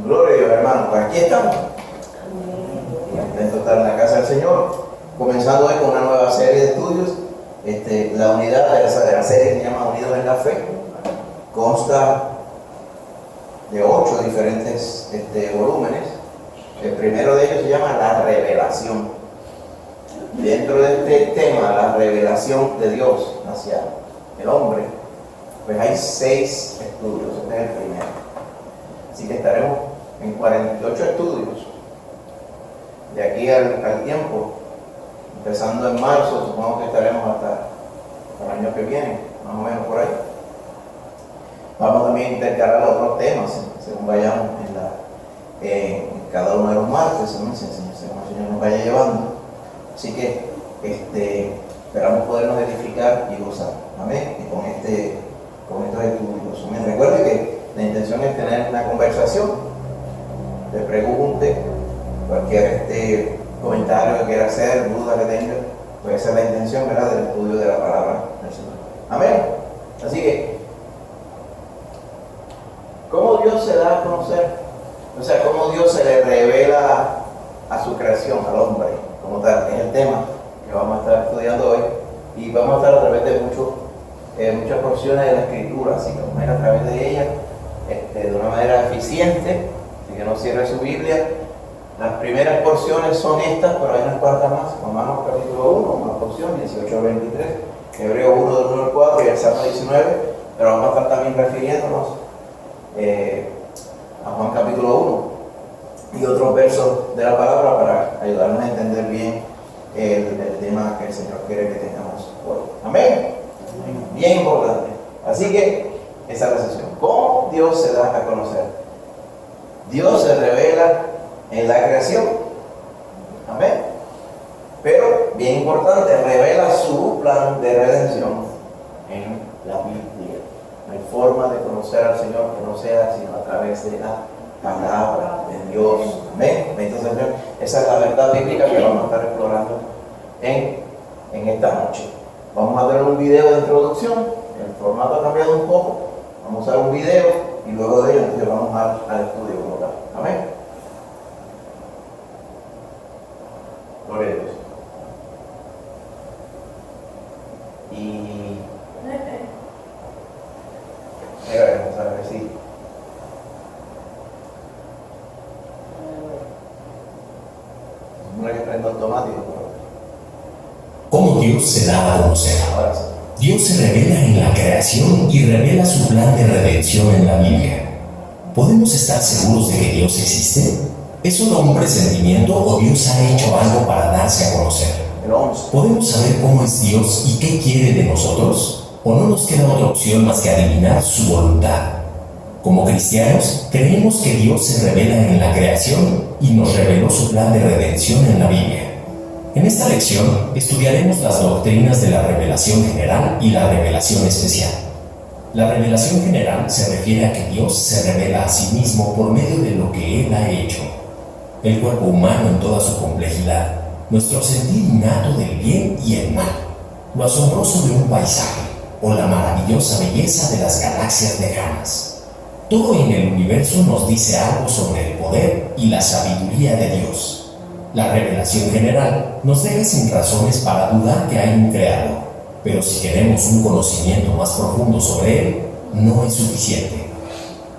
Gloria a Dios, hermano. Pues aquí estamos. Contentos de estar en la casa del Señor. Comenzando hoy con una nueva serie de estudios. La unidad de la serie se llama Unidos en la Fe. Consta de 8 diferentes volúmenes. El primero de ellos se llama La Revelación. Dentro de este tema, la revelación de Dios hacia el hombre, pues hay 6 estudios. Este es el primero. Así que estaremos en 48 estudios de aquí al tiempo, empezando en marzo. Supongo que estaremos hasta el año que viene, más o menos por ahí. Vamos también a intercalar otros temas según vayamos en cada uno de los martes, según el Señor nos vaya llevando. Así que esperamos podernos edificar y gozar. Amén. Y con estos estudios. Amén. Recuerde que la intención es tener una conversación. Te pregunte cualquier comentario que quiera hacer, duda que tenga, pues esa es la intención, ¿verdad?, del estudio de la palabra del Señor. Amén. Así que, ¿cómo Dios se da a conocer? O sea, ¿cómo Dios se le revela a su creación, al hombre, como tal? Es el tema que vamos a estar estudiando hoy. Y vamos a estar a través de muchas porciones de la Escritura, así que vamos a ir a través de ella de una manera eficiente, así que no cierre su Biblia. Las primeras porciones son estas, pero hay unas cuantas más. Romanos capítulo 1, una porción, 18 al 23, Hebreos 1, del 1 al 4 y el Salmo 19, pero vamos a estar también refiriéndonos a Juan capítulo 1 y otros versos de la palabra para ayudarnos a entender bien el tema que el Señor quiere que tengamos hoy. Amén. Bien importante. Así que esa es la sesión. ¿Cómo Dios se da a conocer? Dios se revela en la creación. Amén. Pero, bien importante, revela su plan de redención en la Biblia. No hay forma de conocer al Señor que no sea sino a través de la palabra de Dios. Amén. Entonces, esa es la verdad bíblica que vamos a estar explorando en esta noche. Vamos a tener un video de introducción. El formato ha cambiado un poco. Vamos a usar un video y luego de ello entonces vamos al estudio como tal. Amén. Gloria a Dios. Y vamos a ver si que prendo automático. ¿Cómo Dios se da a conocer? Ahora sí. Dios se revela en la creación y revela su plan de redención en la Biblia. ¿Podemos estar seguros de que Dios existe? ¿Es solo un presentimiento o Dios ha hecho algo para darse a conocer? ¿Podemos saber cómo es Dios y qué quiere de nosotros? ¿O no nos queda otra opción más que adivinar su voluntad? Como cristianos, creemos que Dios se revela en la creación y nos reveló su plan de redención en la Biblia. En esta lección estudiaremos las doctrinas de la revelación general y la revelación especial. La revelación general se refiere a que Dios se revela a sí mismo por medio de lo que Él ha hecho. El cuerpo humano en toda su complejidad, nuestro sentir innato del bien y el mal, lo asombroso de un paisaje o la maravillosa belleza de las galaxias lejanas. Todo en el universo nos dice algo sobre el poder y la sabiduría de Dios. La revelación general nos deja sin razones para dudar que hay un creador, pero si queremos un conocimiento más profundo sobre Él, no es suficiente.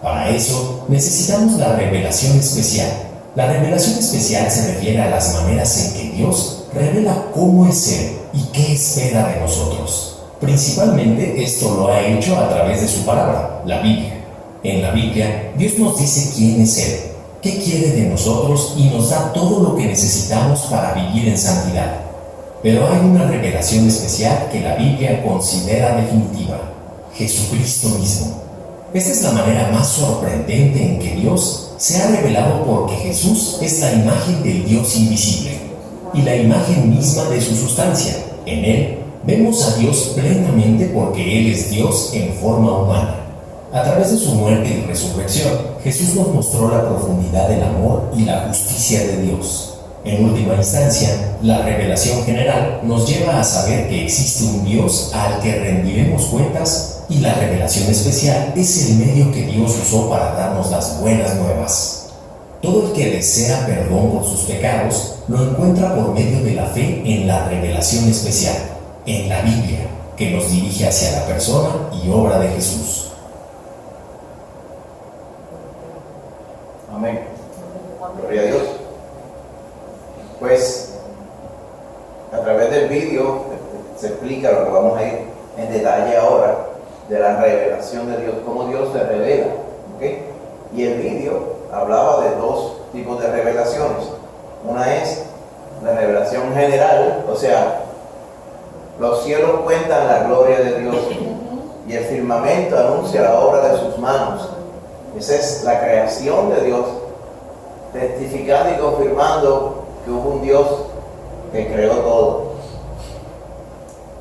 Para eso necesitamos la revelación especial. La revelación especial se refiere a las maneras en que Dios revela cómo es Él y qué espera de nosotros. Principalmente esto lo ha hecho a través de su palabra, la Biblia. En la Biblia, Dios nos dice quién es Él, qué quiere de nosotros y nos da todo lo que necesitamos para vivir en santidad. Pero hay una revelación especial que la Biblia considera definitiva: Jesucristo mismo. Esta es la manera más sorprendente en que Dios se ha revelado, porque Jesús es la imagen del Dios invisible y la imagen misma de su sustancia. En Él vemos a Dios plenamente porque Él es Dios en forma humana. A través de su muerte y resurrección, Jesús nos mostró la profundidad del amor y la justicia de Dios. En última instancia, la revelación general nos lleva a saber que existe un Dios al que rendiremos cuentas, y la revelación especial es el medio que Dios usó para darnos las buenas nuevas. Todo el que desea perdón por sus pecados lo encuentra por medio de la fe en la revelación especial, en la Biblia, que nos dirige hacia la persona y obra de Jesús. Amén. Gloria a Dios. Pues a través del vídeo se explica lo que vamos a ir en detalle ahora de la revelación de Dios, cómo Dios se revela, ¿ok? Y el vídeo hablaba de dos tipos de revelaciones. Una es la revelación general, o sea, los cielos cuentan la gloria de Dios y el firmamento anuncia la obra de sus manos. Esa es la creación de Dios, testificando y confirmando que hubo un Dios que creó todo.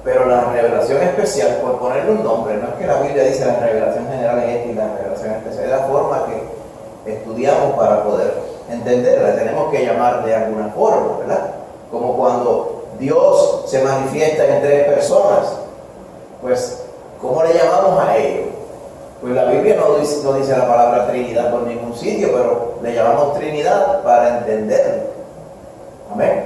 Pero la revelación especial, por ponerle un nombre, no es que la Biblia dice la revelación general es esta y la revelación especial, es la forma que estudiamos para poder entenderla, tenemos que llamar de alguna forma, ¿verdad? Como cuando Dios se manifiesta en tres personas, pues, ¿cómo le llamamos a ellos? Pues la Biblia no dice la palabra Trinidad por ningún sitio, pero le llamamos Trinidad para entenderlo. Amén.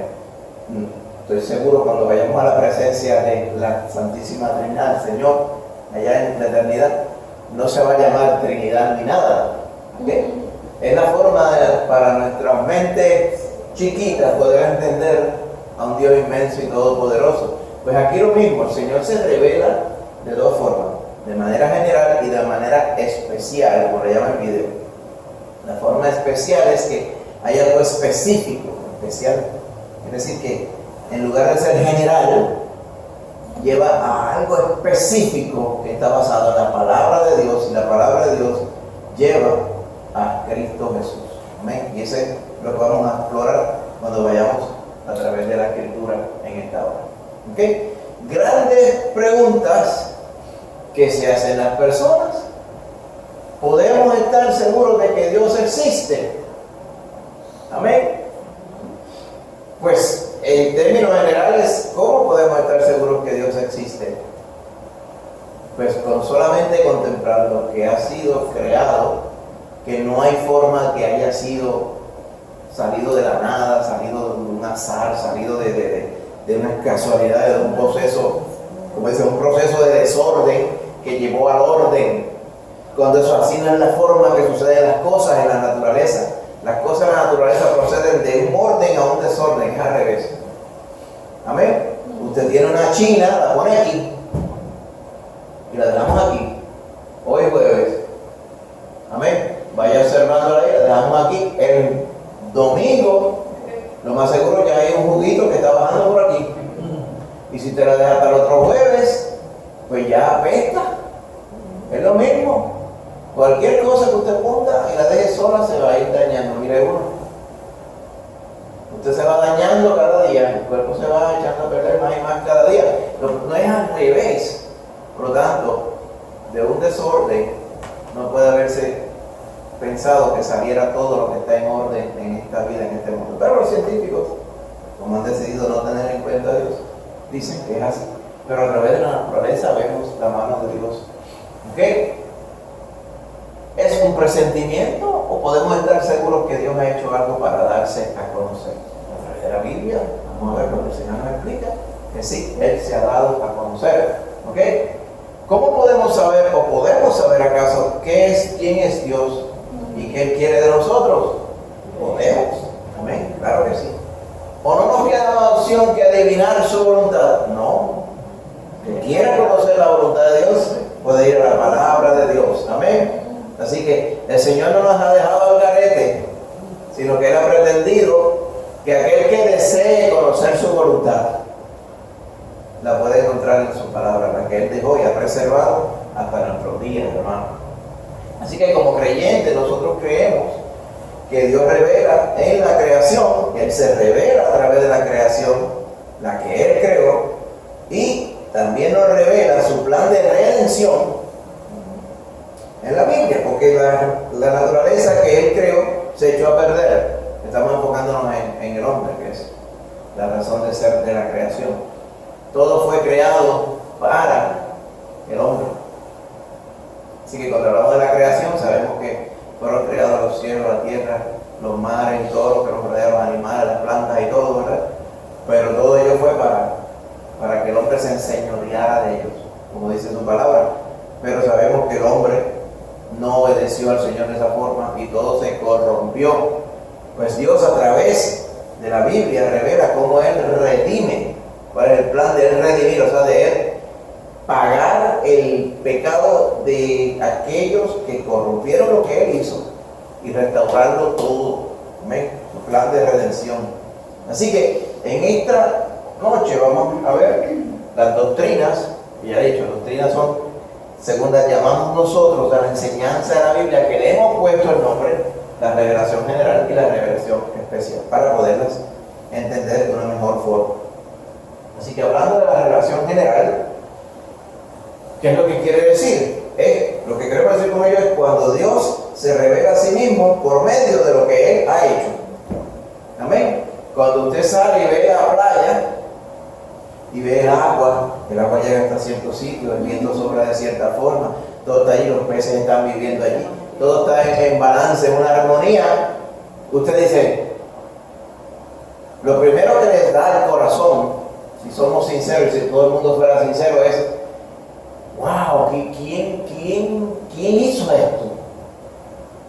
Estoy seguro cuando vayamos a la presencia de la Santísima Trinidad, el Señor, allá en la eternidad, no se va a llamar Trinidad ni nada. ¿Okay? Es la forma para nuestras mentes chiquitas poder entender a un Dios inmenso y todopoderoso. Pues aquí lo mismo, el Señor se revela de dos formas, de manera general y de manera especial, como le llama el video. La forma especial es que hay algo específico, especial. Es decir, que en lugar de ser general, lleva a algo específico que está basado en la palabra de Dios, y la palabra de Dios lleva a Cristo Jesús. Amén. Y ese es lo que vamos a explorar cuando vayamos a través de la Escritura en esta hora. ¿Okay? Grandes preguntas que se hacen las personas. ¿Podemos estar seguros de que Dios existe? Amén. Pues en términos generales, ¿cómo podemos estar seguros que Dios existe? Pues con solamente contemplar lo que ha sido creado, que no hay forma que haya sido salido de la nada, salido de un azar, salido de una casualidad, de un proceso, como dice, un proceso de desorden que llevó al orden. Cuando eso así no es la forma que suceden las cosas en la naturaleza. Las cosas en la naturaleza proceden de un orden a un desorden, es al revés. Amén. Usted tiene una china, la pone aquí y la dejamos aquí. Hoy jueves. Amén. Vaya observándola ahí, la dejamos aquí. El domingo, lo más seguro es que hay un juguito que está bajando por aquí. Y si te la dejas hasta el otro jueves, pues ya apesta. Es lo mismo. Cualquier cosa que usted ponga y la deje sola se va a ir dañando. Mire uno. Usted se va dañando cada día, el cuerpo se va echando a perder más y más cada día. No es al revés. Por lo tanto, de un desorden no puede haberse pensado que saliera todo lo que está en orden en esta vida, en este mundo. Pero los científicos, como han decidido no tener en cuenta a Dios, dicen que es así. Pero a través de la naturaleza vemos la mano de Dios. ¿Ok? ¿Es un presentimiento o podemos estar seguros que Dios ha hecho algo para darse a conocer? A través de la Biblia, vamos a ver lo que el Señor nos explica, que sí, Él se ha dado a conocer. ¿Ok? ¿Cómo podemos saber o podemos saber acaso quién es Dios y qué Él quiere de nosotros? Podemos. Amén. Claro que sí. ¿O no nos queda más opción que adivinar su voluntad? No. El que quiera conocer la voluntad de Dios puede ir a la palabra de Dios. Amén. Así que el Señor no nos ha dejado al garete, sino que Él ha pretendido que aquel que desee conocer su voluntad la puede encontrar en su palabra, la que Él dejó y ha preservado hasta nuestros días, hermano. Así que como creyentes nosotros creemos que Dios revela en la creación, Él se revela a través de la creación, la que Él creó, y también nos revela su plan de redención en la Biblia, porque la naturaleza que Él creó se echó a perder. Estamos enfocándonos en el hombre, que es la razón de ser de la creación. Todo fue creado para el hombre. Así que cuando hablamos de la creación, sabemos que fueron creados los cielos, la tierra los mares y todo lo que nos rodea, los animales, las plantas y todo, ¿verdad? Pero todo ello fue para que el hombre se enseñoreara de ellos, como dice su palabra. Pero sabemos que el hombre no obedeció al Señor de esa forma y todo se corrompió. Pues Dios, a través de la Biblia, revela cómo Él redime. ¿Cuál es el plan de Él redimir? O sea, de Él pagar el pecado de aquellos que corrompieron lo que Él hizo y restaurarlo todo. Amén. Su plan de redención. Así que en esta noche vamos a ver las doctrinas, y ya he dicho, doctrinas son, según las llamamos nosotros, a la enseñanza de la Biblia, que le hemos puesto el nombre, la revelación general y la revelación especial, para poderlas entender de una mejor forma. Así que hablando de la revelación general, ¿qué es lo que quiere decir? Lo que queremos decir con ello es cuando Dios se revela a sí mismo por medio de lo que Él ha hecho. Amén. Cuando usted sale y ve la playa y ve el agua llega hasta cierto sitio, el viento sopla de cierta forma, todo está ahí, los peces están viviendo allí, todo está en balance, en una armonía. Usted dice, lo primero que les da el corazón, si somos sinceros y si todo el mundo fuera sincero, es wow, ¿quién hizo esto?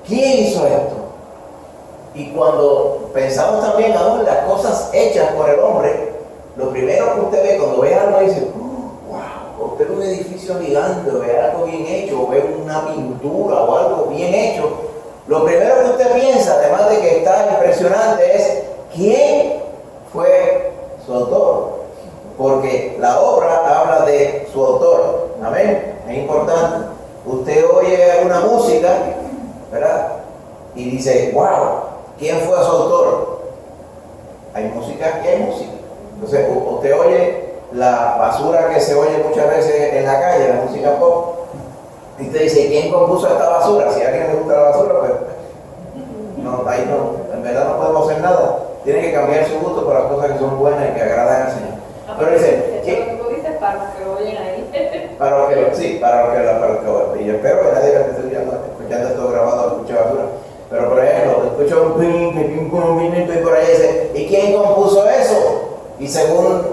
¿Quién hizo esto? Y cuando pensamos también aún en las cosas hechas por el hombre, lo primero que usted ve cuando ve algo dice, wow, usted ve un edificio gigante, ve algo bien hecho, o ve una pintura o algo bien hecho. Lo primero que usted piensa, además de que está impresionante, es ¿quién fue su autor? Porque la obra habla de su autor. Amén. Es importante. Usted oye alguna música, ¿verdad? Y dice, wow, ¿quién fue su autor? Hay música y hay música. Entonces, usted oye la basura que se oye muchas veces en la calle, la música pop, y usted dice, ¿quién compuso esta basura? Si a alguien le gusta la basura, pues no, ahí no, en verdad no podemos hacer nada. Tiene que cambiar su gusto por las cosas que son buenas y que agradan al Señor. Pero dice, ¿qué? Tú dices para los que oyen ahí. Para los que oyen. Y yo espero que nadie que esté escuchando esto grabado escuche basura. Pero por ejemplo, escucho un ping, y por ahí dice, ¿y quién compuso eso? Y según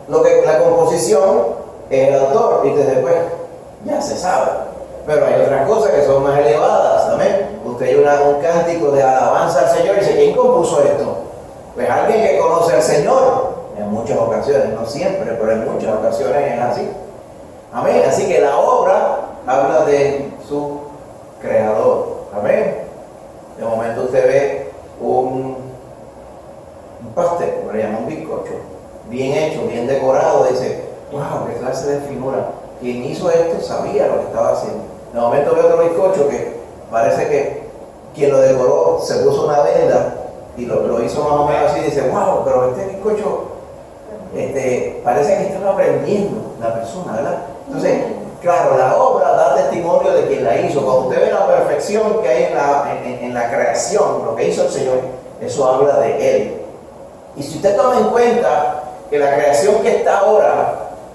lo que la composición es el autor, y después ya se sabe. Pero hay otras cosas que son más elevadas, ¿amén? Usted oye un cántico de alabanza al Señor y dice, ¿quién compuso esto? Pues alguien que conoce al Señor. En muchas ocasiones, no siempre, pero en muchas ocasiones es así. Amén. Así que la obra habla de su creador. Amén. De momento usted ve un pastel, como le llaman un bizcocho, bien hecho, bien decorado, dice, wow, qué clase de finura. Quien hizo esto sabía lo que estaba haciendo. De momento ve otro bizcocho que parece que quien lo decoró se puso una venda y lo hizo más o menos así, dice, wow, pero este bizcocho parece que estaba aprendiendo la persona, ¿verdad? Entonces, claro, la obra da testimonio de quien la hizo. Cuando usted ve la perfección que hay en la creación, lo que hizo el Señor, eso habla de Él. Y si usted toma en cuenta que la creación que está ahora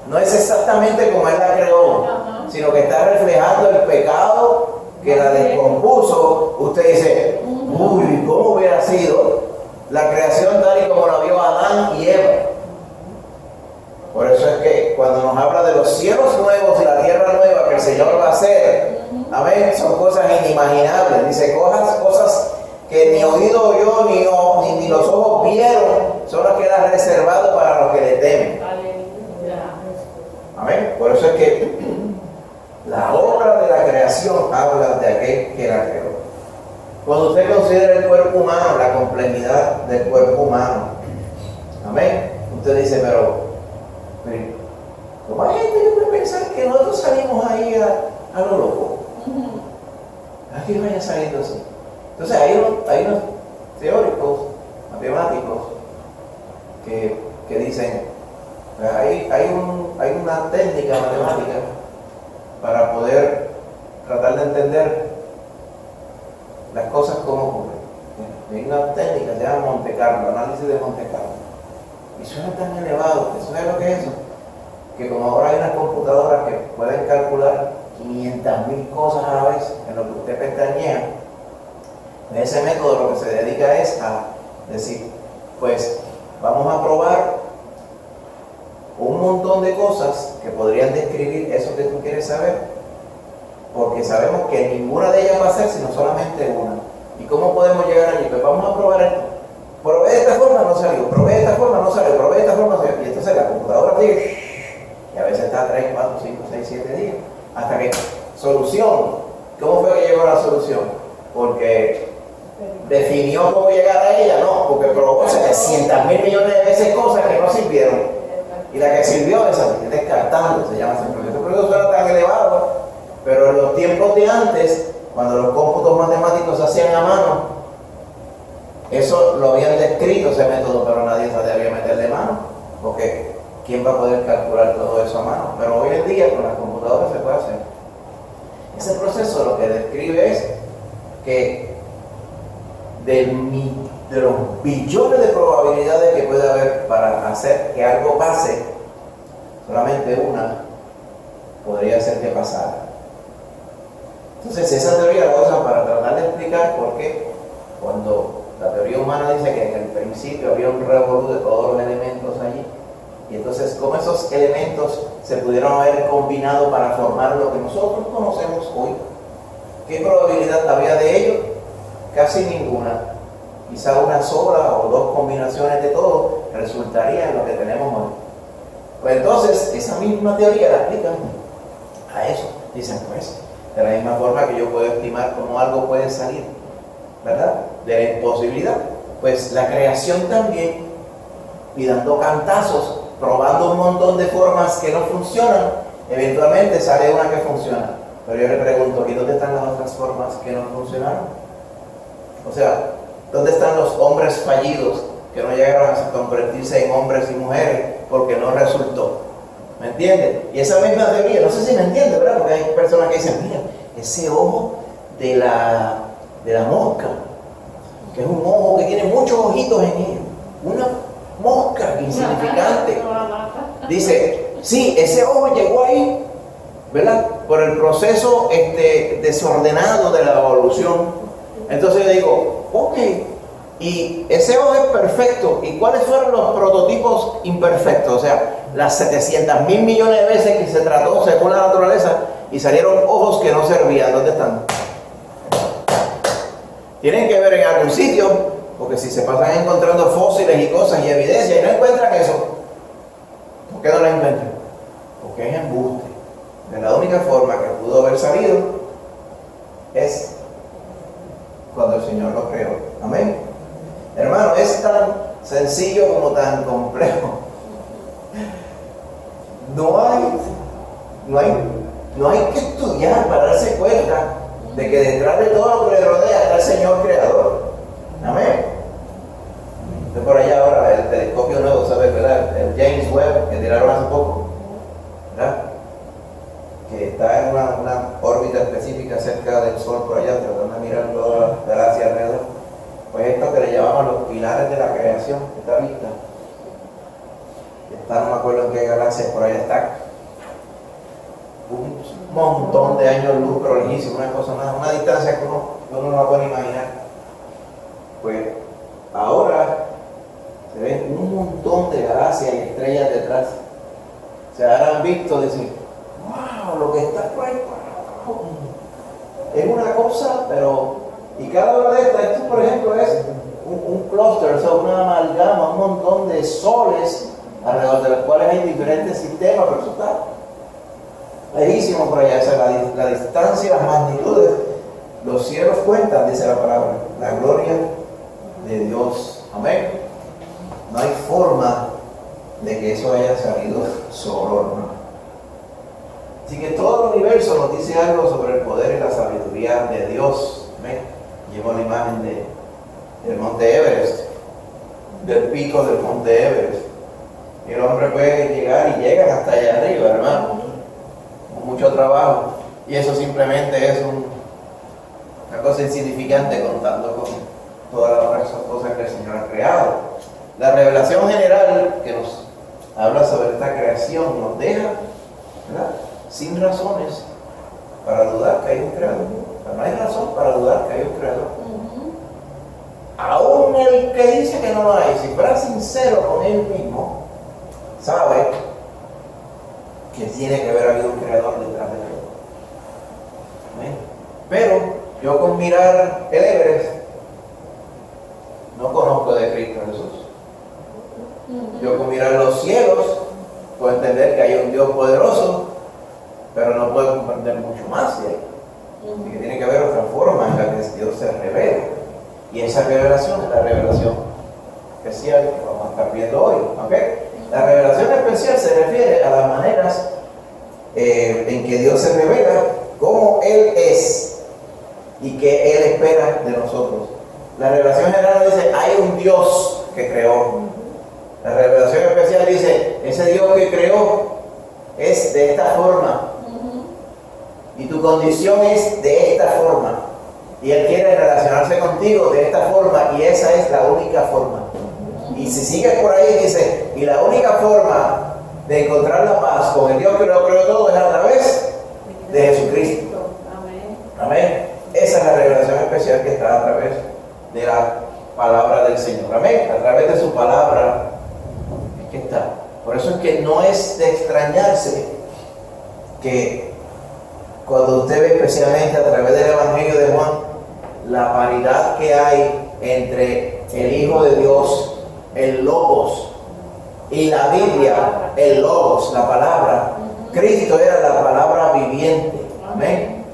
no es exactamente como Él la creó, sino que está reflejando el pecado que la descompuso, usted dice, uy, ¿cómo hubiera sido la creación tal y como la vio Adán y Eva? Por eso es que cuando nos habla de los cielos nuevos y la tierra nueva que el Señor va a hacer, amén, son cosas inimaginables. Dice, cosas que ni oído oyó, ni los ojos vieron, son las que Él ha reservado para los que le temen. Amén. Por eso es que la obra de la creación habla de aquel que la creó. Cuando usted considera el cuerpo humano, la complejidad del cuerpo humano, amén, usted dice, pero ¿cómo hay gente que puede pensar que nosotros salimos ahí a lo loco? Aquí vaya saliendo así. Entonces hay unos teóricos, matemáticos, que dicen, hay una técnica matemática para poder tratar de entender las cosas como ocurren. Hay una técnica que se llama Monte Carlo, análisis de Monte Carlo. Y suena tan elevado, ¿sabe lo que es eso? Que como ahora hay unas computadoras que pueden calcular 500,000 cosas a la vez en lo que usted pestañea, Ese método lo que se dedica es a decir, pues vamos a probar un montón de cosas que podrían describir eso que tú quieres saber, porque sabemos que ninguna de ellas va a ser sino solamente una. ¿Y cómo podemos llegar allí? Pues vamos a probar esto. Probé de esta forma, no salió. Probé de esta forma, no salió. Probé de esta forma, no salió. Y entonces la computadora sigue. Y a veces está 3, 4, 5, 6, 7 días. Hasta que, solución. ¿Cómo fue que llegó a la solución? Porque definió cómo llegar a ella, no, porque probó 700.000 millones de veces cosas que no sirvieron. Y la que sirvió, esa, descartando, se llama ese proceso. Ese proceso era tan elevado, pero en los tiempos de antes, cuando los cómputos matemáticos se hacían a mano, eso lo habían descrito ese método, pero nadie se debía meterle mano, porque ¿quién va a poder calcular todo eso a mano? Pero hoy en día con las computadoras se puede hacer. Ese proceso lo que describe es que de los billones de probabilidades que puede haber para hacer que algo pase, solamente una podría hacer que pasara. Entonces esa teoría la usan para tratar de explicar por qué cuando la teoría humana dice que en el principio había un revolú de todos los elementos allí, y entonces cómo esos elementos se pudieron haber combinado para formar lo que nosotros conocemos hoy. ¿Qué probabilidad había de ello? Casi ninguna. Quizá una sola o dos combinaciones de todo resultaría en lo que tenemos hoy. Pues entonces esa misma teoría la aplican a eso. Dicen, pues, de la misma forma que yo puedo estimar cómo algo puede salir, ¿verdad?, de la imposibilidad, pues la creación también, y dando cantazos, probando un montón de formas que no funcionan, eventualmente sale una que funciona. Pero yo le pregunto, ¿y dónde están las otras formas que no funcionaron? O sea, ¿dónde están los hombres fallidos que no llegaron a convertirse en hombres y mujeres porque no resultó? ¿Me entiende? Y esa misma teoría, no sé si me entiende, ¿verdad? Porque hay personas que dicen, mira, ese ojo de la mosca, que es un ojo que tiene muchos ojitos en él, una mosca insignificante. Dice, sí, ese ojo llegó ahí, ¿verdad?, por el proceso desordenado de la evolución. Entonces yo digo, ok, y ese ojo es perfecto. ¿Y cuáles fueron los prototipos imperfectos? O sea, las 700.000 millones de veces que se trató según la naturaleza y salieron ojos que no servían. ¿Dónde están? Tienen que ver en algún sitio, porque si se pasan encontrando fósiles y cosas y evidencia y no encuentran eso, ¿por qué no lo encuentran? Porque es embuste. De la única forma que pudo haber salido es cuando el Señor lo creó. Amén. Hermano, es tan sencillo como tan complejo. No hay que estudiar para darse cuenta de que detrás de todo lo que le rodea está el Señor creador. Amén. Estoy por allá ahora, el telescopio nuevo, ¿sabes, verdad? El James Webb, que tiraron hace poco, ¿verdad?, que está en una órbita específica cerca del Sol por allá, tratando de mirar toda la galaxia alrededor. Pues esto que le llamamos los pilares de la creación, esta vista, está, no me acuerdo en qué galaxia por allá está, un montón de años luz, pero lejísimo, una distancia que uno no la puede imaginar. Pues ahora se ven un montón de galaxias y estrellas detrás. Se habrán visto decir, wow, lo que está por ahí, wow, es una cosa, pero, y cada una de estas, esto por ejemplo es un clúster, o sea, una amalgama, un montón de soles alrededor de los cuales hay diferentes sistemas, pero eso está lejísimo por allá. O sea, la distancia, las magnitudes, los cielos cuentan, dice la palabra, la gloria de Dios. Amén. No hay forma de que eso haya salido solo, hermano. Así que todo el universo nos dice algo sobre el poder y la sabiduría de Dios. ¿Ven? Llevo la imagen del monte Everest, del pico del monte Everest. Y el hombre puede llegar y llegan hasta allá arriba, hermano, con mucho trabajo. Y eso simplemente es una cosa insignificante contando con todas las otras cosas que el Señor ha creado. La revelación general que nos habla sobre esta creación nos deja, ¿verdad?, sin razones para dudar que hay un creador. No hay razón para dudar que hay un creador. el que dice que no lo hay, si fuera sincero con él mismo, sabe que tiene que haber habido un creador detrás de todo. ¿Amén? Pero yo con mirar el Everest no conozco de Cristo Jesús. Yo con mirar los cielos puedo entender que hay un Dios poderoso, pero no puedo comprender mucho más de él. Y que tiene que haber otra forma en la que Dios se revela. Y esa revelación es la revelación especial que vamos a estar viendo hoy. ¿Okay? La revelación especial se refiere a las maneras en que Dios se revela, cómo Él es y que Él espera de nosotros. La revelación general dice, hay un Dios que creó. La revelación especial dice, ese Dios que creó es de esta forma. Y tu condición es de esta forma. Y Él quiere relacionarse contigo de esta forma, y esa es la única forma. Y si sigues por ahí, dice, y la única forma de encontrar la paz con el Dios que lo creó todo es a través de Jesucristo. Amén. Esa es la revelación especial que está a través de la palabra del Señor. Amén. A través de su palabra es que está. Por eso es que no es de extrañarse que cuando usted ve especialmente a través del Evangelio de Juan la paridad que hay entre el Hijo de Dios, el Logos, y la Biblia, el Logos, la palabra. Cristo era la palabra viviente. Amén.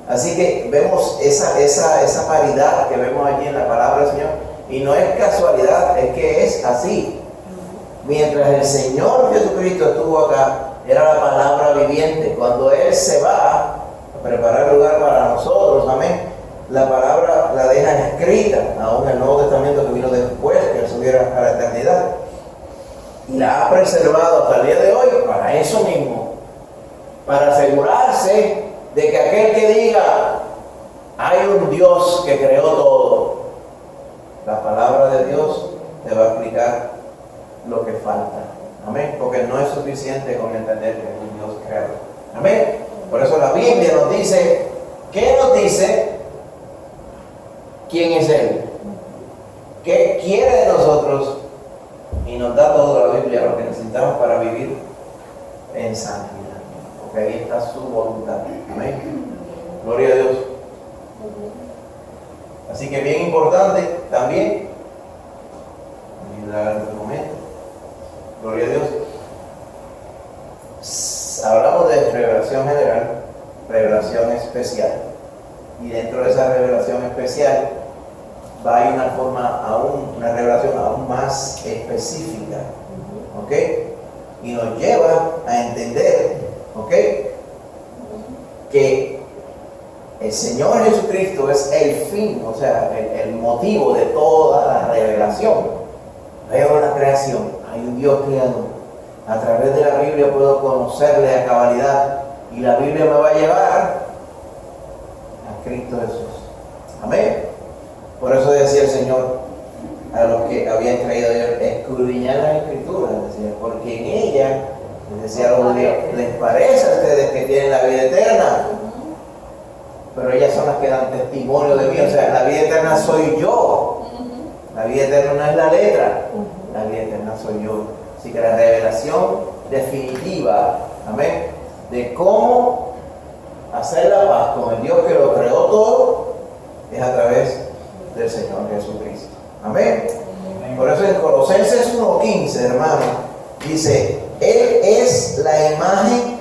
Así que vemos esa paridad que vemos allí en la palabra del Señor. Y no es casualidad, es que es así. Mientras el Señor Jesucristo estuvo acá, era la palabra viviente. Cuando Él se va a preparar lugar para nosotros, amén, la palabra la deja escrita, aún el Nuevo Testamento que vino después, que Él subiera a la eternidad. Y la ha preservado hasta el día de hoy para eso mismo, para asegurarse de que aquel que diga, hay un Dios que creó todo, la palabra de Dios te va a explicar lo que falta. Amén. Porque no es suficiente con entender que es un Dios creador. Amén. Por eso la Biblia nos dice, ¿qué nos dice? ¿Quién es Él? ¿Qué quiere de nosotros? Y nos da toda la Biblia lo que necesitamos para vivir en santidad. Porque ahí está su voluntad. Amén. Gloria a Dios. Así que bien importante también. Ayudar en este momento. Gloria a Dios. Hablamos de revelación general, revelación especial. Y dentro de esa revelación especial va a ir una revelación aún más específica. ¿Ok? Y nos lleva a entender, ¿ok?, que el Señor Jesucristo es el fin, o sea, el motivo de toda la revelación. Veo la creación, hay un Dios creador. A través de la Biblia puedo conocerle a cabalidad y la Biblia me va a llevar a Cristo Jesús. Amén. Por eso decía el Señor a los que habían creído en Él, escudriñad las Escrituras, decía, porque en ella, les decía a los judíos, les parece a ustedes que tienen la vida eterna, pero ellas son las que dan testimonio de mí. O sea, la vida eterna soy yo. La vida eterna no es la letra, la vida eterna soy yo. Así que la revelación definitiva, amén, de cómo hacer la paz con el Dios que lo creó todo, es a través del Señor Jesucristo. Amén. Por eso en Colosenses 1:15, hermano, dice, Él es la imagen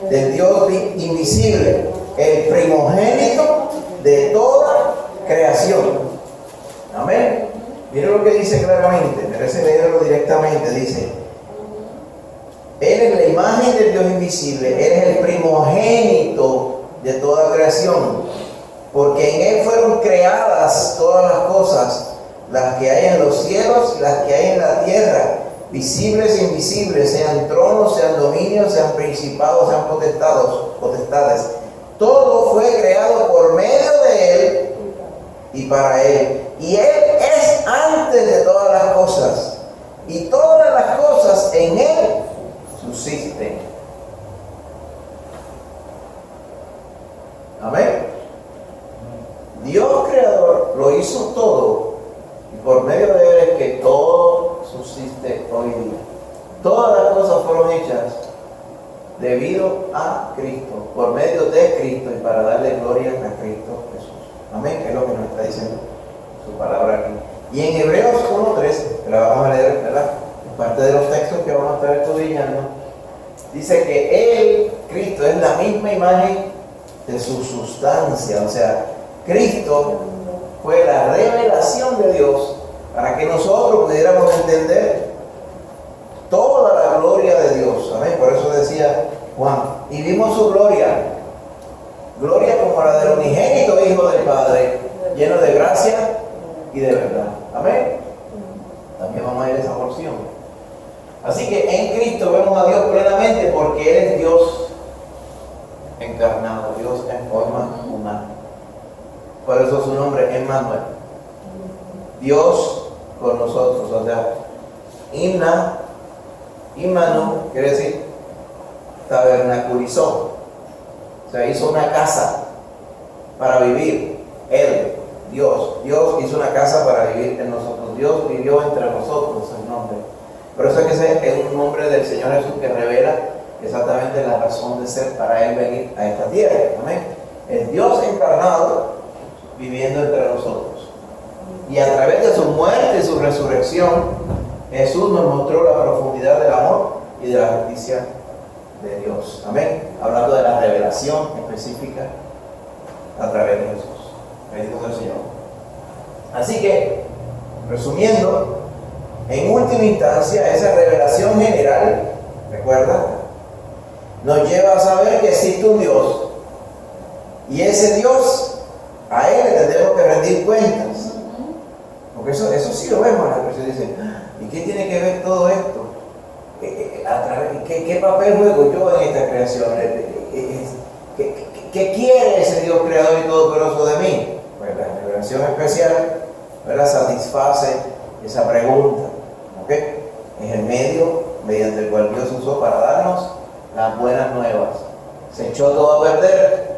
del Dios invisible, el primogénito de toda creación. Amén. Miren lo que dice claramente, merece leerlo directamente, dice, Él es la imagen del Dios invisible, Él es el primogénito de toda creación, porque en Él fueron creadas todas las cosas, las que hay en los cielos y las que hay en la tierra, visibles e invisibles, sean tronos, sean dominios, sean principados, sean potestades. Todo fue creado por medio de Él y para Él. Y Él es antes de todas las cosas. Y todas las cosas en Él subsisten. Amén. Dios creador lo hizo todo. Y por medio de Él es que todo subsiste hoy día. Todas las cosas fueron hechas debido a Cristo, por medio de Cristo y para darle gloria a Cristo Jesús. Amén, que es lo que nos está diciendo su palabra aquí. Y en Hebreos 1:3, que la vamos a leer, ¿verdad? En parte de los textos que vamos a estar estudiando, dice que Él, Cristo, es la misma imagen de su sustancia. O sea, Cristo fue la revelación de Dios para que nosotros pudiéramos entender toda la gloria de Dios. Amén. Por eso decía Juan, y vimos su gloria, gloria como la del unigénito Hijo del Padre, lleno de gracia y de verdad. Amén. También vamos a ir a esa porción. Así que en Cristo vemos a Dios plenamente porque Él es Dios encarnado, Dios en forma humana. Por eso su nombre es Emmanuel, Dios con nosotros. O sea, Immanu quiere decir tabernaculizó, o sea, hizo una casa para vivir. Él, Dios hizo una casa para vivir en nosotros. Dios vivió entre nosotros, el nombre. Por eso es que ese es un nombre del Señor Jesús que revela exactamente la razón de ser para Él venir a esta tierra. Amén. El Dios encarnado viviendo entre nosotros. Y a través de su muerte y su resurrección, Jesús nos mostró la profundidad del amor y de la justicia de Dios. Amén. Hablando de la revelación específica a través de Jesús. Bendito sea el Señor. Así que, resumiendo, en última instancia, esa revelación general, recuerda, nos lleva a saber que existe un Dios. Y ese Dios, a Él le tenemos que rendir cuentas. Porque eso sí lo vemos en la expresión. Dice, ¿y qué tiene que ver todo esto? ¿Qué papel juego yo en esta creación? ¿Qué quiere ese Dios creador y todopoderoso de mí? Pues la revelación especial, ¿verdad?, satisface esa pregunta. ¿Okay? Es el medio mediante el cual Dios usó para darnos las buenas nuevas. Se echó todo a perder,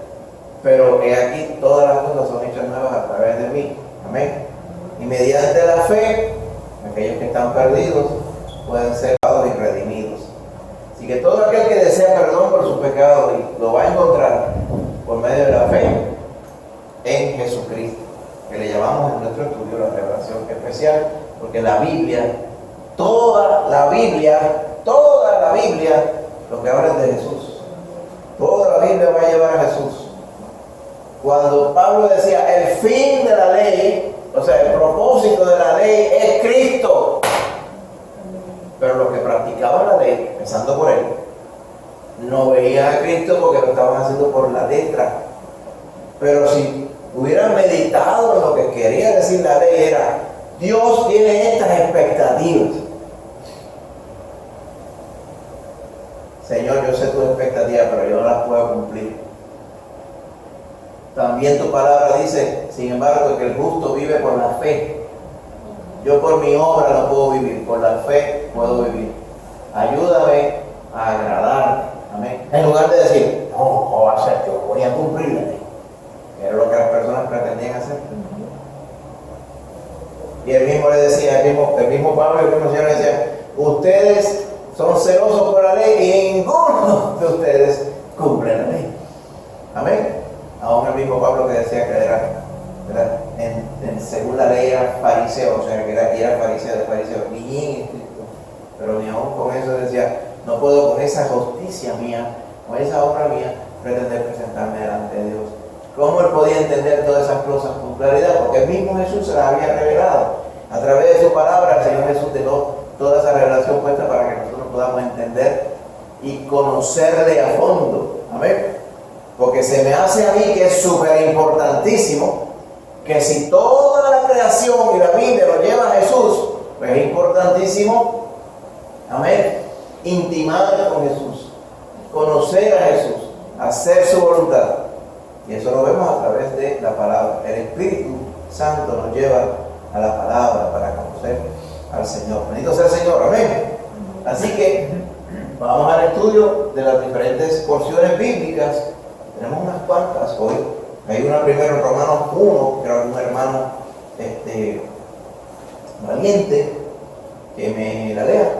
pero he aquí todas las cosas son hechas nuevas a través de mí. Amén. Y mediante la fe, aquellos que están perdidos pueden ser salvados y redimidos. Así que todo aquel que desea perdón por sus pecados lo va a encontrar por medio de la fe en Jesucristo, que le llamamos en nuestro estudio la revelación especial, porque la Biblia, toda la Biblia, lo que habla es de Jesús. Toda la Biblia va a llevar a Jesús. Cuando Pablo decía el fin de la ley, o sea, el propósito de la ley es Cristo. Pero los que practicaban la ley, empezando por Él, no veían a Cristo porque lo estaban haciendo por la letra. Pero si hubieran meditado en lo que quería decir la ley, era: Dios tiene estas expectativas. Señor, yo sé tus expectativas, pero yo no las puedo cumplir. También tu palabra dice, sin embargo, que el justo vive por la fe. Yo por mi obra no puedo vivir, por la fe puedo vivir. Ayúdame a agradarte. Amén. En lugar de decir, no va a ser, yo voy a cumplir la ley. Era lo que las personas pretendían hacer. Y él mismo le decía, el mismo Pablo y el mismo Señor le decía, ustedes son celosos por la ley y ninguno de ustedes cumple la ley. Amén. Aún el mismo Pablo que decía que era, según la ley era fariseo, o sea que era fariseo, bien estricto, pero ni aún con eso decía, no puedo con esa justicia mía, con esa obra mía, pretender presentarme delante de Dios. ¿Cómo él podía entender todas esas cosas con claridad? Porque el mismo Jesús se las había revelado. A través de su palabra, el Señor Jesús dejó toda esa revelación puesta para que nosotros podamos entender y conocerle a fondo. Amén. Porque se me hace a mí que es súper importantísimo que si toda la creación y la Biblia lo lleva a Jesús, pues es importantísimo, amén, intimar con Jesús, conocer a Jesús, hacer su voluntad. Y eso lo vemos a través de la palabra. El Espíritu Santo nos lleva a la palabra para conocer al Señor. Bendito sea el Señor, amén. Así que vamos al estudio de las diferentes porciones bíblicas. Tenemos unas cuantas hoy. Hay una primero en Romanos 1, creo que un hermano valiente que me la lea.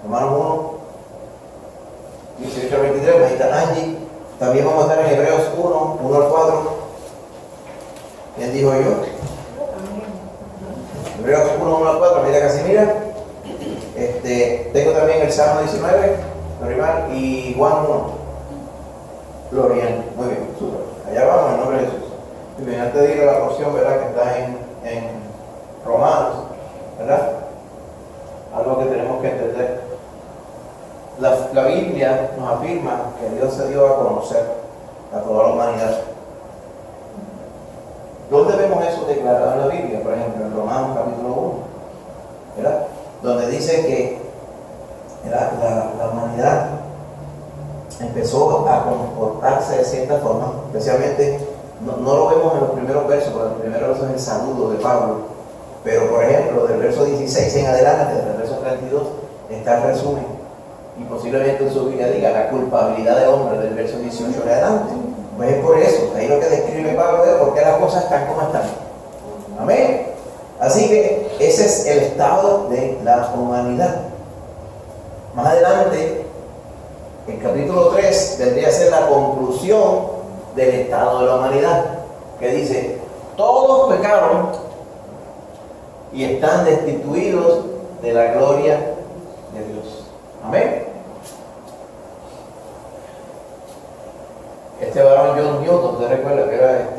Romanos 1, 18 al 23, ahí está Angie. También vamos a estar en Hebreos 1, 1 al 4. ¿Quién dijo yo? Hebreos 1, 1 al 4, mira Casimira. Tengo también el Salmo 19, Norimar, y Juan 1. Glorian, muy bien, súper. Allá vamos en nombre de Jesús. Y bien, antes de ir a la porción, ¿verdad?, que está en Romanos, ¿verdad? Algo que tenemos que entender. La Biblia nos afirma que Dios se dio a conocer a toda la humanidad. ¿Dónde vemos eso declarado en la Biblia? Por ejemplo, en Romanos capítulo 1, ¿verdad? Donde dice que la humanidad empezó a comportarse de cierta forma, especialmente, no lo vemos en los primeros versos, porque el primer verso es el saludo de Pablo, pero por ejemplo, del verso 16 en adelante, desde el verso 32, está el resumen, y posiblemente en su Biblia diga la culpabilidad del hombre del verso 18 en adelante. Pues es por eso, ahí lo que describe Pablo es por qué las cosas están como están. Amén. Así que ese es el estado de la humanidad. Más adelante, el capítulo 3 vendría a ser la conclusión del estado de la humanidad, que dice: todos pecaron y están destituidos de la gloria de Dios. Amén. Este varón John Newton, usted recuerda que era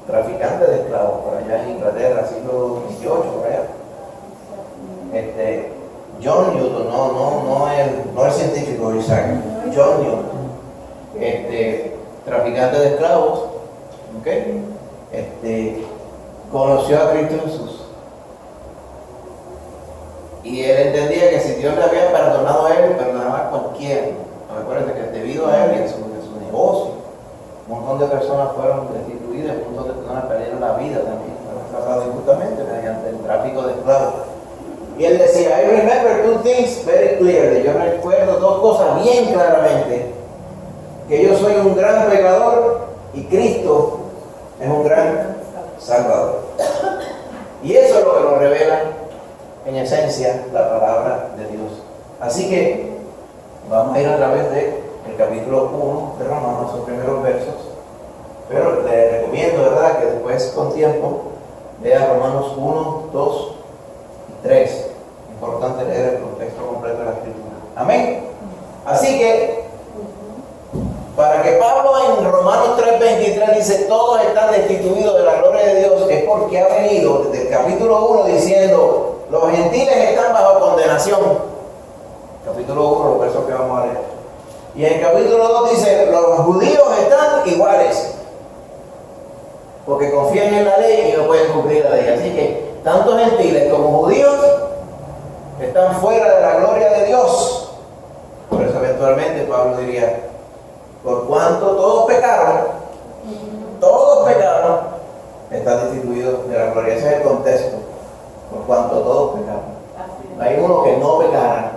traficante de esclavos por allá en Inglaterra, siglo XVIII, por allá. John Newton, no el científico Isaac, John Newton, traficante de esclavos, ¿okay? Conoció a Cristo Jesús. Y él entendía que si Dios le había perdonado a él, perdonaba a cualquiera. Recuerden que debido a él y a su negocio, un montón de personas fueron destituidas, un montón de personas perdieron la vida también, fueron tratadas injustamente mediante el tráfico de esclavos. Y él decía: I remember two things very clearly. Yo recuerdo dos cosas bien claramente: que yo soy un gran pecador y Cristo es un gran Salvador. Y eso es lo que nos revela en esencia la palabra de Dios. Así que vamos a ir a través del capítulo 1 de Romanos, los primeros versos. Pero le recomiendo, ¿verdad?, que después con tiempo lea Romanos 1, 2 y 3. Importante leer el contexto completo de la Escritura. Amén. Así que, para que Pablo en Romanos 3:23 dice: todos están destituidos de la gloria de Dios, es porque ha venido desde el capítulo 1 diciendo: los gentiles están bajo condenación. Capítulo 1, los versos que vamos a leer. Y en el capítulo 2 dice: los judíos están iguales, porque confían en la ley y no pueden cumplir la ley. Así que tanto gentiles como judíos están fuera de la gloria de Dios. Por eso eventualmente Pablo diría: por cuanto todos pecaron, están destituidos de la gloria. Ese es el contexto. Por cuanto todos pecaron. Hay uno que no pecara.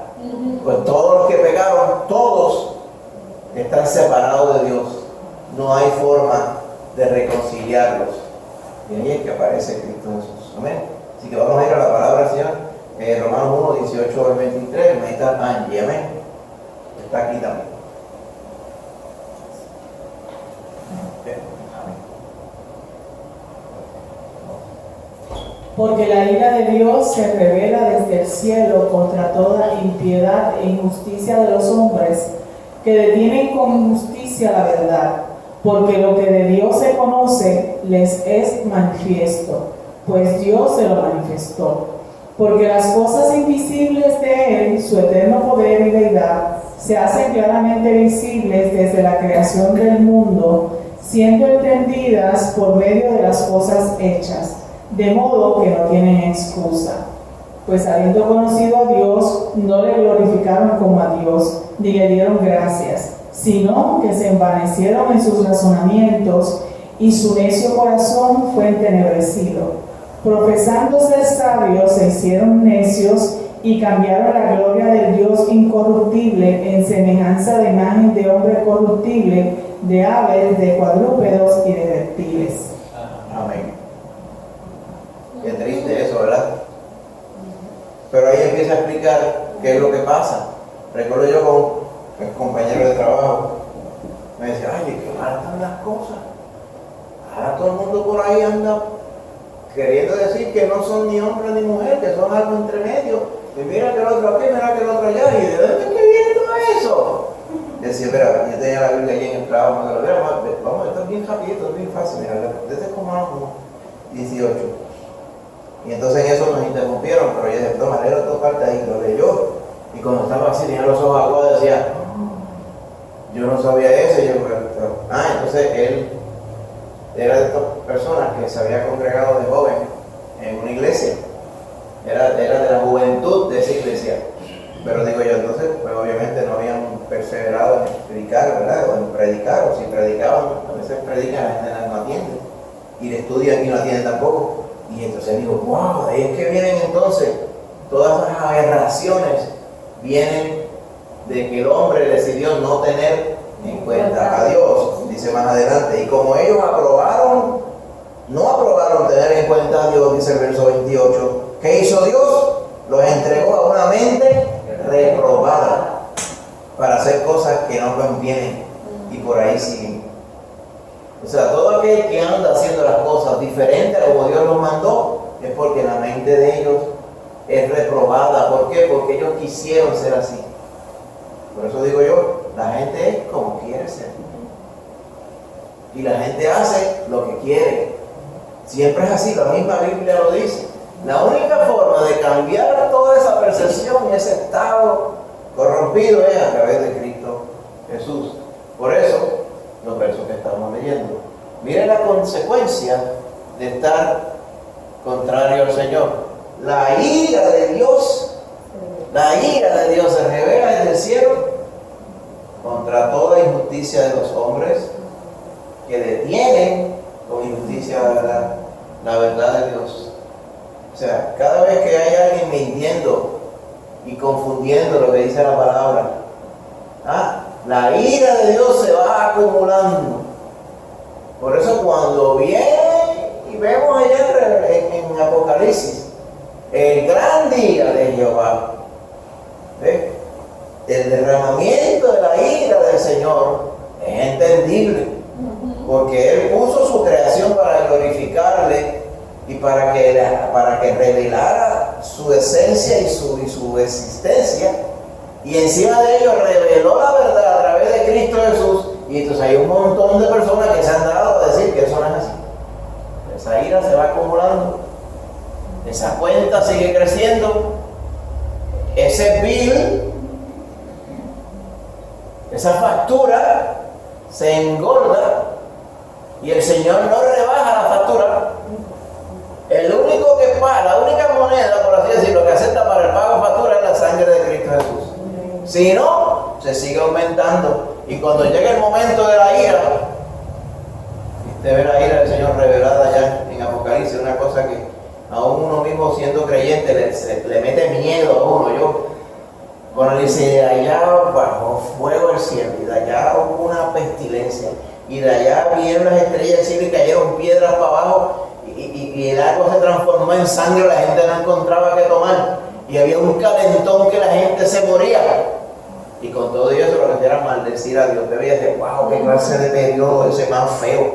Pues todos los que pecaron, todos están separados de Dios. No hay forma de reconciliarlos. Y ahí es que aparece Cristo Jesús. Amén. Así que vamos a ir a la palabra del Señor. Romanos 1, 18 al 23. Ahí está Angie. Amén. Está aquí también. Porque la ira de Dios se revela desde el cielo contra toda impiedad e injusticia de los hombres, que detienen con injusticia la verdad, porque lo que de Dios se conoce les es manifiesto, pues Dios se lo manifestó. Porque las cosas invisibles de Él, su eterno poder y deidad, se hacen claramente visibles desde la creación del mundo, siendo entendidas por medio de las cosas hechas, de modo que no tienen excusa. Pues habiendo conocido a Dios, no le glorificaron como a Dios, ni le dieron gracias, sino que se envanecieron en sus razonamientos, y su necio corazón fue entenebrecido. Profesando ser sabios, se hicieron necios, y cambiaron la gloria del Dios incorruptible en semejanza de imagen de hombre corruptible, de aves, de cuadrúpedos y de reptiles. Amén. Qué triste eso, ¿verdad? empieza a explicar qué es lo que pasa. Recuerdo yo con un compañero de trabajo, me decía, ay, qué mal están las cosas. Ahora todo el mundo por ahí anda queriendo decir que no son ni hombre ni mujer, que son algo entre medio. Y mira que el otro aquí, mira que el otro allá. ¿Y de dónde es que viene todo eso? Decía, mira, yo tenía la Biblia allí en el trabajo, vamos, esto es bien rapidito, es bien fácil, mira, desde como 18. Y entonces en eso nos interrumpieron, pero yo dije, toma, léelo esta parte ahí, lo leyó. Y cuando estaba así, tenía los ojos aguados, decía, yo no sabía eso. Y yo, entonces él era de estas personas que se había congregado de joven en una iglesia. Era de la juventud de esa iglesia. Pero digo yo, entonces, pues obviamente no habían perseverado en predicar, ¿verdad? O en predicar, o si predicaban, a veces predican, la gente no atiende. Y estudian y no atienden tampoco. Y entonces digo, wow, ahí es que vienen entonces todas esas aberraciones, vienen de que el hombre decidió no tener en cuenta a Dios, dice más adelante. Y como ellos no aprobaron tener en cuenta a Dios, dice el verso 28, ¿qué hizo Dios? Los entregó a una mente reprobada para hacer cosas que no convienen, y por ahí siguen. O sea, todo aquel que anda haciendo las cosas diferentes a como Dios los mandó, es porque la mente de ellos es reprobada. ¿Por qué? Porque ellos quisieron ser así. Por eso digo yo, la gente es como quiere ser. Y la gente hace lo que quiere. Siempre es así, la misma Biblia lo dice. La única forma de cambiar toda esa percepción y ese estado corrompido es a través de Cristo Jesús. Por eso, los versos que estamos leyendo. Miren la consecuencia de estar contrario al Señor. La ira de Dios se revela desde el cielo contra toda injusticia de los hombres que detienen con injusticia la verdad de Dios. O sea, cada vez que hay alguien mintiendo y confundiendo lo que dice la palabra, la ira de Dios se va acumulando. Por eso cuando viene y vemos allá en Apocalipsis el gran día de Jehová, ¿ves? El derramamiento de la ira del Señor es entendible, porque Él puso su creación para glorificarle y para que revelara su esencia y su existencia, y encima de ello reveló la verdad a través de Cristo Jesús. Y entonces hay un montón de personas que se han dado a decir que eso no es así. Esa ira se va acumulando, esa cuenta sigue creciendo, ese bill, esa factura se engorda, y el Señor no rebaja la factura. El único que paga, la única moneda, por así decirlo, que acepta para el pago de factura es la sangre de Cristo Jesús. Si no, se sigue aumentando. Y cuando llega el momento de la ira, usted ve la ira del Señor revelada ya en Apocalipsis, una cosa que aún uno mismo siendo creyente le mete miedo a uno. Cuando dice, de allá bajó fuego el cielo, y de allá hubo una pestilencia, y de allá vinieron las estrellas del cielo y cayeron piedras para abajo, y el agua se transformó en sangre, la gente no encontraba qué tomar, y había un calentón que la gente se moría. Y con todo eso lo que hacía era maldecir a Dios. Te veías de, wow, qué clase de periodo ese más feo,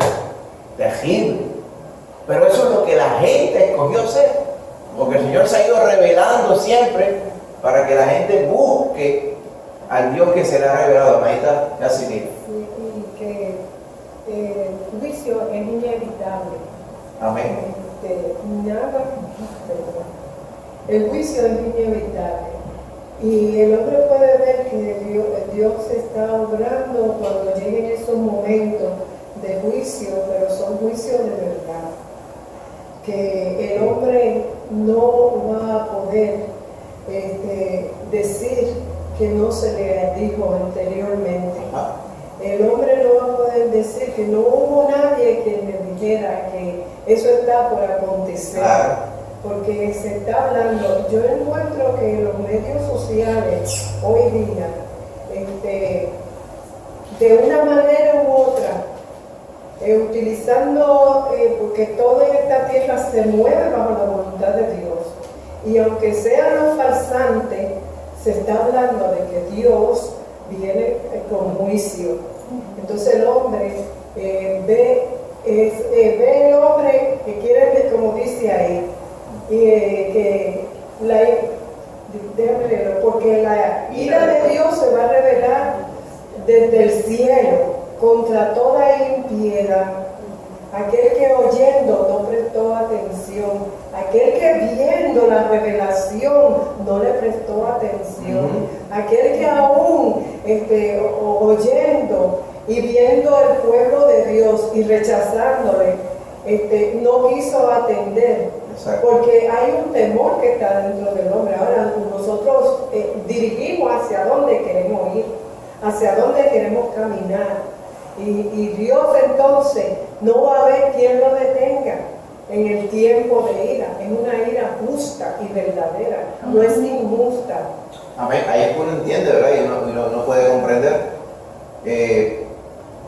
terrible. Pero eso es lo que la gente escogió ser, porque el Señor se ha ido revelando siempre para que la gente busque al Dios que se le ha revelado. Maíta, casi mira. Y que el juicio es inevitable. Amén. El juicio es inevitable. Y el hombre puede ver que Dios está obrando cuando lleguen esos momentos de juicio, pero son juicios de verdad. Que el hombre no va a poder decir que no se le dijo anteriormente. El hombre no va a poder decir que no hubo nadie que le dijera que eso está por acontecer. Claro. Porque se está hablando, yo encuentro que los medios sociales hoy día, de una manera u otra, utilizando, porque todo en esta tierra se mueve bajo la voluntad de Dios, Y aunque sea no falsante, se está hablando de que Dios viene con juicio. Entonces el hombre ve el hombre que quiere, como dice ahí, déjame leerlo, porque la ira de Dios se va a revelar desde el cielo contra toda impiedad. Aquel que oyendo no prestó atención, aquel que viendo la revelación no le prestó atención, aquel que aún oyendo y viendo el pueblo de Dios y rechazándole, no quiso atender. Exacto. Porque hay un temor que está dentro del hombre. Ahora nosotros dirigimos hacia dónde queremos ir, hacia dónde queremos caminar. Y Dios entonces no va a haber quien lo detenga en el tiempo de ira. Es una ira justa y verdadera, no es injusta. Amén. Ahí uno entiende, ¿verdad? Y uno no puede comprender.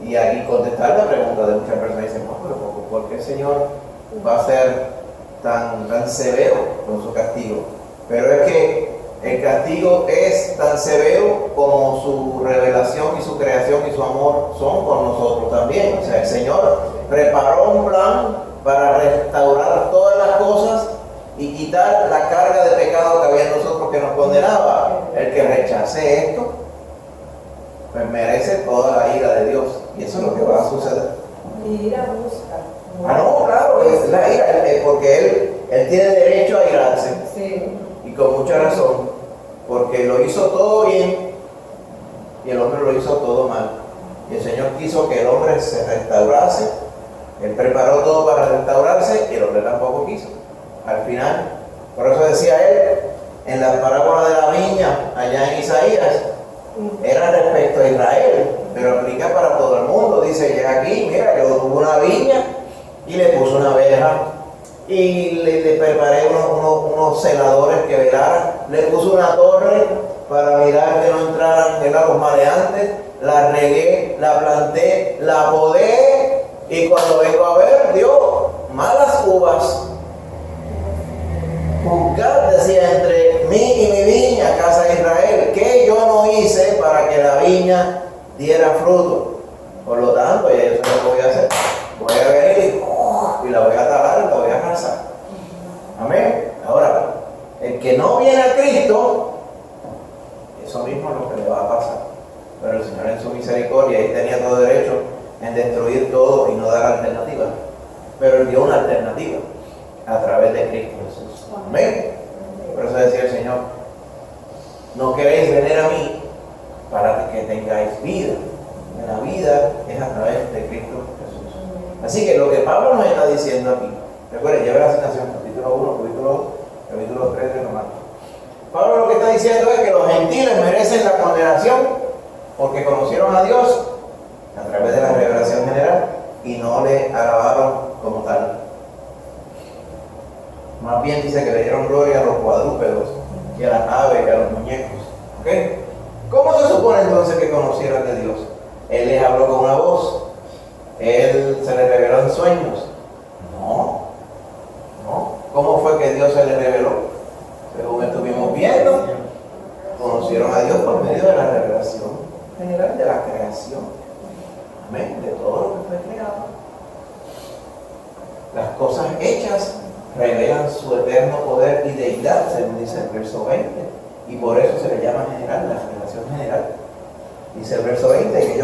Y aquí contestar la pregunta de muchas personas dicen, no, pero ¿por qué el Señor va a ser tan severo con su castigo? Pero es que el castigo es tan severo como su revelación y su creación y su amor son con nosotros también. O sea, el Señor preparó un plan para restaurar todas las cosas y quitar la carga de pecado que había en nosotros que nos condenaba. El que rechace esto, pues merece toda la ira de Dios. Y eso es lo que va a suceder. Y ira justa. No, claro, es la ira, porque él tiene derecho a irarse. Sí. Y con mucha razón, porque lo hizo todo bien y el hombre lo hizo todo mal. Y el Señor quiso que el hombre se restaurase. Él preparó todo para restaurarse y el hombre tampoco quiso. Al final, por eso decía él, en la parábola de la viña, allá en Isaías, era respecto a Israel, pero aplica para todo el mundo. Dice, ya aquí, mira, yo tuve una viña y le puse una verja y le preparé unos celadores que velaran, le puse una torre para mirar que no entraran los maleantes, la regué, la planté, la podé, y cuando vengo a ver, dio malas uvas. Buscad, decía, entre mí y mi viña, casa de Israel, que yo no hice para que la viña diera fruto. Por lo tanto, ya yo sé lo que voy a hacer. Voy a venir y la voy a talar, la voy a arrasar. Amén. Ahora, el que no viene a Cristo, eso mismo es lo que le va a pasar. Pero el Señor en su misericordia, Él tenía todo derecho en destruir todo y no dar alternativa. Pero Él dio una alternativa a través de Cristo Jesús. Amén. Por eso decía el Señor, no queréis venir a mí para que tengáis vida. La vida es a través de Cristo Jesús. Así que lo que Pablo nos está diciendo aquí, recuerden, lleve la asignación, capítulo 1, capítulo 3 de Romanos. Pablo lo que está diciendo es que los gentiles merecen la condenación porque conocieron a Dios a través de la revelación general y no le alabaron como tal. Más bien dice que le dieron gloria a los cuadrúpedos y a las aves y a los muñecos. ¿Okay? ¿Cómo se supone entonces que conocieran de Dios? Él les habló con una voz. Él se les reveló en sueños. No. ¿Cómo fue que Dios se les reveló? Según estuvimos viendo, conocieron a Dios por medio de la revelación general de la creación. Amén. De todo lo que fue creado. Las cosas hechas revelan su eterno poder y deidad, según dice el verso 20. Y por eso se le llama general, la revelación general. Dice el verso 20 que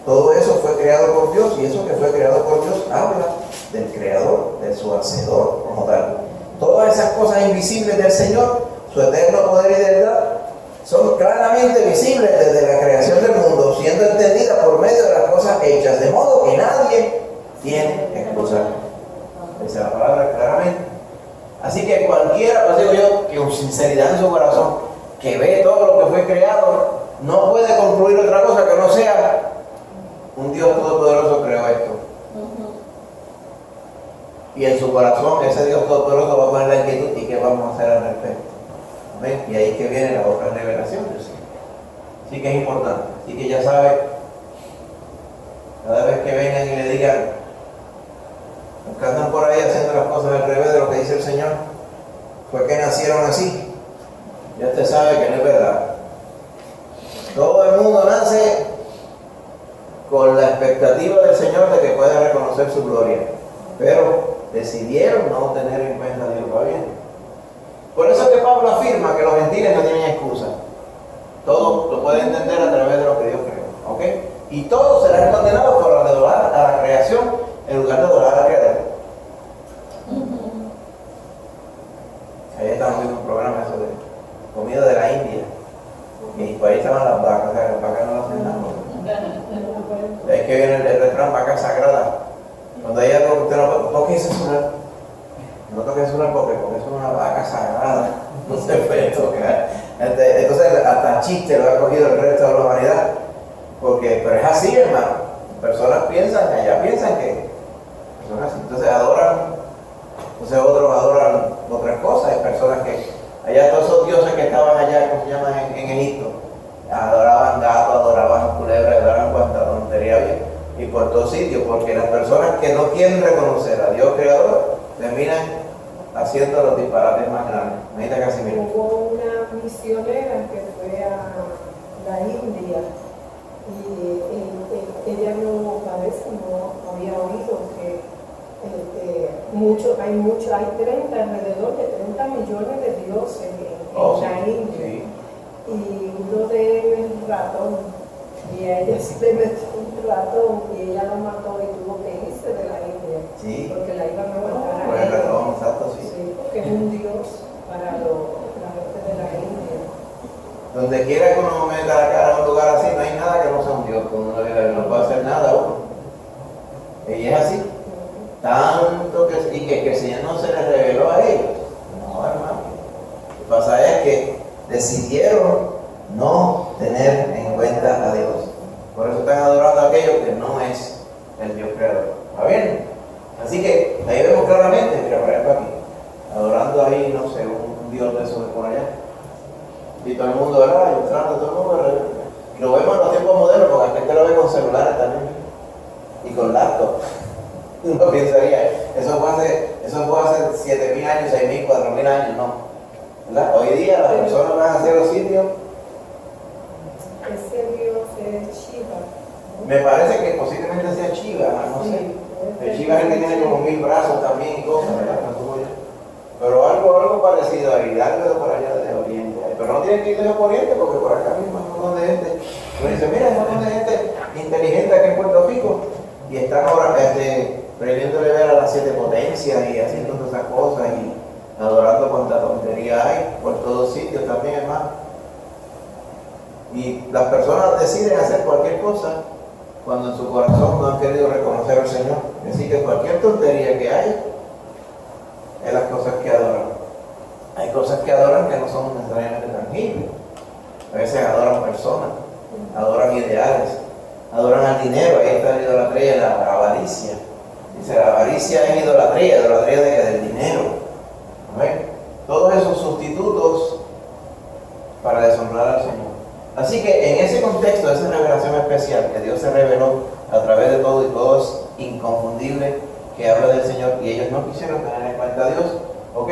todo eso fue creado por Dios, y eso que fue creado por Dios habla del Creador, de su Hacedor como tal. Todas esas cosas invisibles del Señor, su eterno poder y deidad, son claramente visibles desde la creación del mundo, siendo entendidas por medio de las cosas hechas, de modo que nadie tiene excusa. Dice la palabra claramente. Así que cualquiera, pues digo yo, que con sinceridad en su corazón, que ve todo lo que fue creado, no puede concluir otra cosa que no sea un Dios todopoderoso creó esto. Y en su corazón ese Dios todopoderoso va a poner la inquietud y qué vamos a hacer al respecto. ¿Ven? Y ahí es que viene la otra revelación del Señor. Así que es importante. Así que ya sabe, cada vez que vengan y le digan, los que andan por ahí haciendo las cosas al revés de lo que dice el Señor, fue nacieron así. Ya usted sabe que no es verdad. Todo el mundo nace con la expectativa del Señor de que pueda reconocer su gloria, pero decidieron no tener en cuenta a Dios. ¿Va bien? Por eso es que Pablo afirma que los gentiles no tienen excusa. Todo lo pueden entender a través de lo que Dios creó. ¿Ok? Y todos serán condenados por adorar a la creación en lugar de adorar al Creador. Ahí estamos viendo un programa eso de comida de la India. Y por ahí estaban las vacas, o sea, las vacas no hacen nada. De ahí que viene el refrán, vaca sagrada. Cuando hay algo que usted no toque ese sonar, no toque ese sonar porque es una vaca sagrada, no se puede tocar. Entonces hasta chiste lo ha cogido el resto de la humanidad, pero es así, hermano. Personas piensan, allá piensan que son así, entonces adoran, entonces otros adoran otras cosas. Hay personas que allá, todos esos dioses que estaban allá, ¿cómo se llaman en Egipto? Adoraban gatos, adoraban culebras, adoraban cuanta tontería había. Y por todos sitios, porque las personas que no quieren reconocer a Dios creador terminan haciendo los disparates más grandes. Imagínate casi mira. Hubo una misionera que fue a la India y ella no parece, no había oído que hay 30, alrededor de 30 millones de dioses en la India. Sí. Y uno de ellos es el ratón, y a ella se le metió un ratón y ella lo mató y tuvo que irse de la India, Sí. porque la iban a matar Por a el ella. ratón, exacto, sí. Sí, porque es un dios para la gente de la India. Donde quiera que uno meta la cara en un lugar así, no hay nada que no sea un Dios, que uno no puede hacer nada uno. Y es así. Tanto que el Señor no se les reveló a ellos. No, hermano. Lo que pasa es que decidieron no tener en cuenta a Dios. Por eso están adorando a aquello que no es el Dios creador. ¿Está bien? Así que ahí vemos claramente, mira, por ejemplo aquí, adorando ahí, no sé, un Dios de esos de por allá. Y todo el mundo, ¿verdad? Y entrando todo el mundo, ¿verdad? Y lo vemos en los tiempos modernos, porque la gente lo ve con celulares también. Y con laptop. Uno pensaría, eso fue hace 7.000 años, 6.000, 4.000 años, no. ¿Verdad? Hoy día las personas van hacia los sitios. Ese dios es Shiva, ¿no? Me parece que posiblemente sea Shiva, no sé. El Shiva es el que tiene como 1000 brazos también y cosas, ¿verdad? Pero algo parecido ahí, algo de por allá de Oriente. Pero no tiene que ir de Oriente porque por acá mismo hay un montón de gente. Uno dice, mira, hay un montón de gente inteligente aquí en Puerto Rico y están ahora pretendiéndole ver a las 7 potencias y haciendo todas esas cosas y adorando cuanta tontería hay por todos sitios también, hermano. Y las personas deciden hacer cualquier cosa cuando en su corazón no han querido reconocer al Señor. Así que cualquier tontería que hay es las cosas que adoran. Hay cosas que adoran que no son necesariamente tangibles. A veces adoran personas, adoran ideales, adoran al dinero. Ahí está la idolatría y la avaricia. Dice, la avaricia es idolatría del dinero. ¿Ven? Todos esos sustitutos para deshonrar al Señor. Así que en ese contexto, de esa revelación especial que Dios se reveló a través de todo y todo es inconfundible que habla del Señor y ellos no quisieron tener en cuenta a Dios, ¿ok?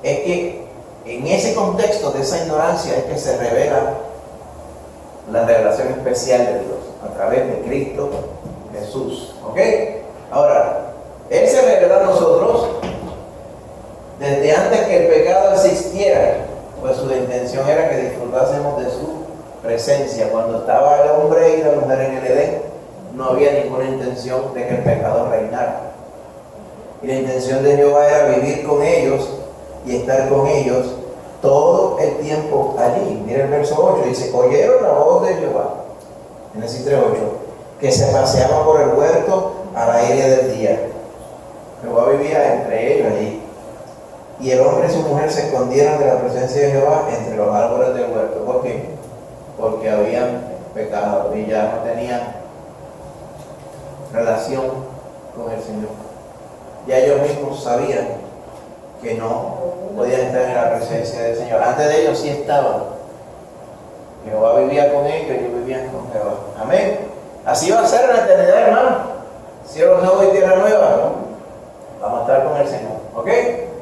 Es que en ese contexto de esa ignorancia es que se revela la revelación especial de Dios a través de Cristo Jesús, ¿ok? Ahora, Él se reveló a nosotros desde antes que el pecado existiera, pues su intención era que disfrutásemos de su presencia. Cuando estaba el hombre y la mujer en el Edén, no había ninguna intención de que el pecado reinara. Y la intención de Jehová era vivir con ellos y estar con ellos todo el tiempo allí. Mira el verso 8, dice, oyeron la voz de Jehová, Génesis 3:8, que se paseaba por el huerto al aire del día. Jehová vivía entre ellos allí. Y el hombre y su mujer se escondieron de la presencia de Jehová entre los árboles del huerto. ¿Por qué? Porque habían pecado y ya no tenían relación con el Señor. Ya ellos mismos sabían que no podían estar en la presencia del Señor. Antes de ellos sí estaban. Jehová vivía con ellos y ellos vivían con Jehová. Amén. Así va a ser en la eternidad, hermano. Cielo nuevo y tierra nueva. Vamos a estar con el Señor. ¿Ok?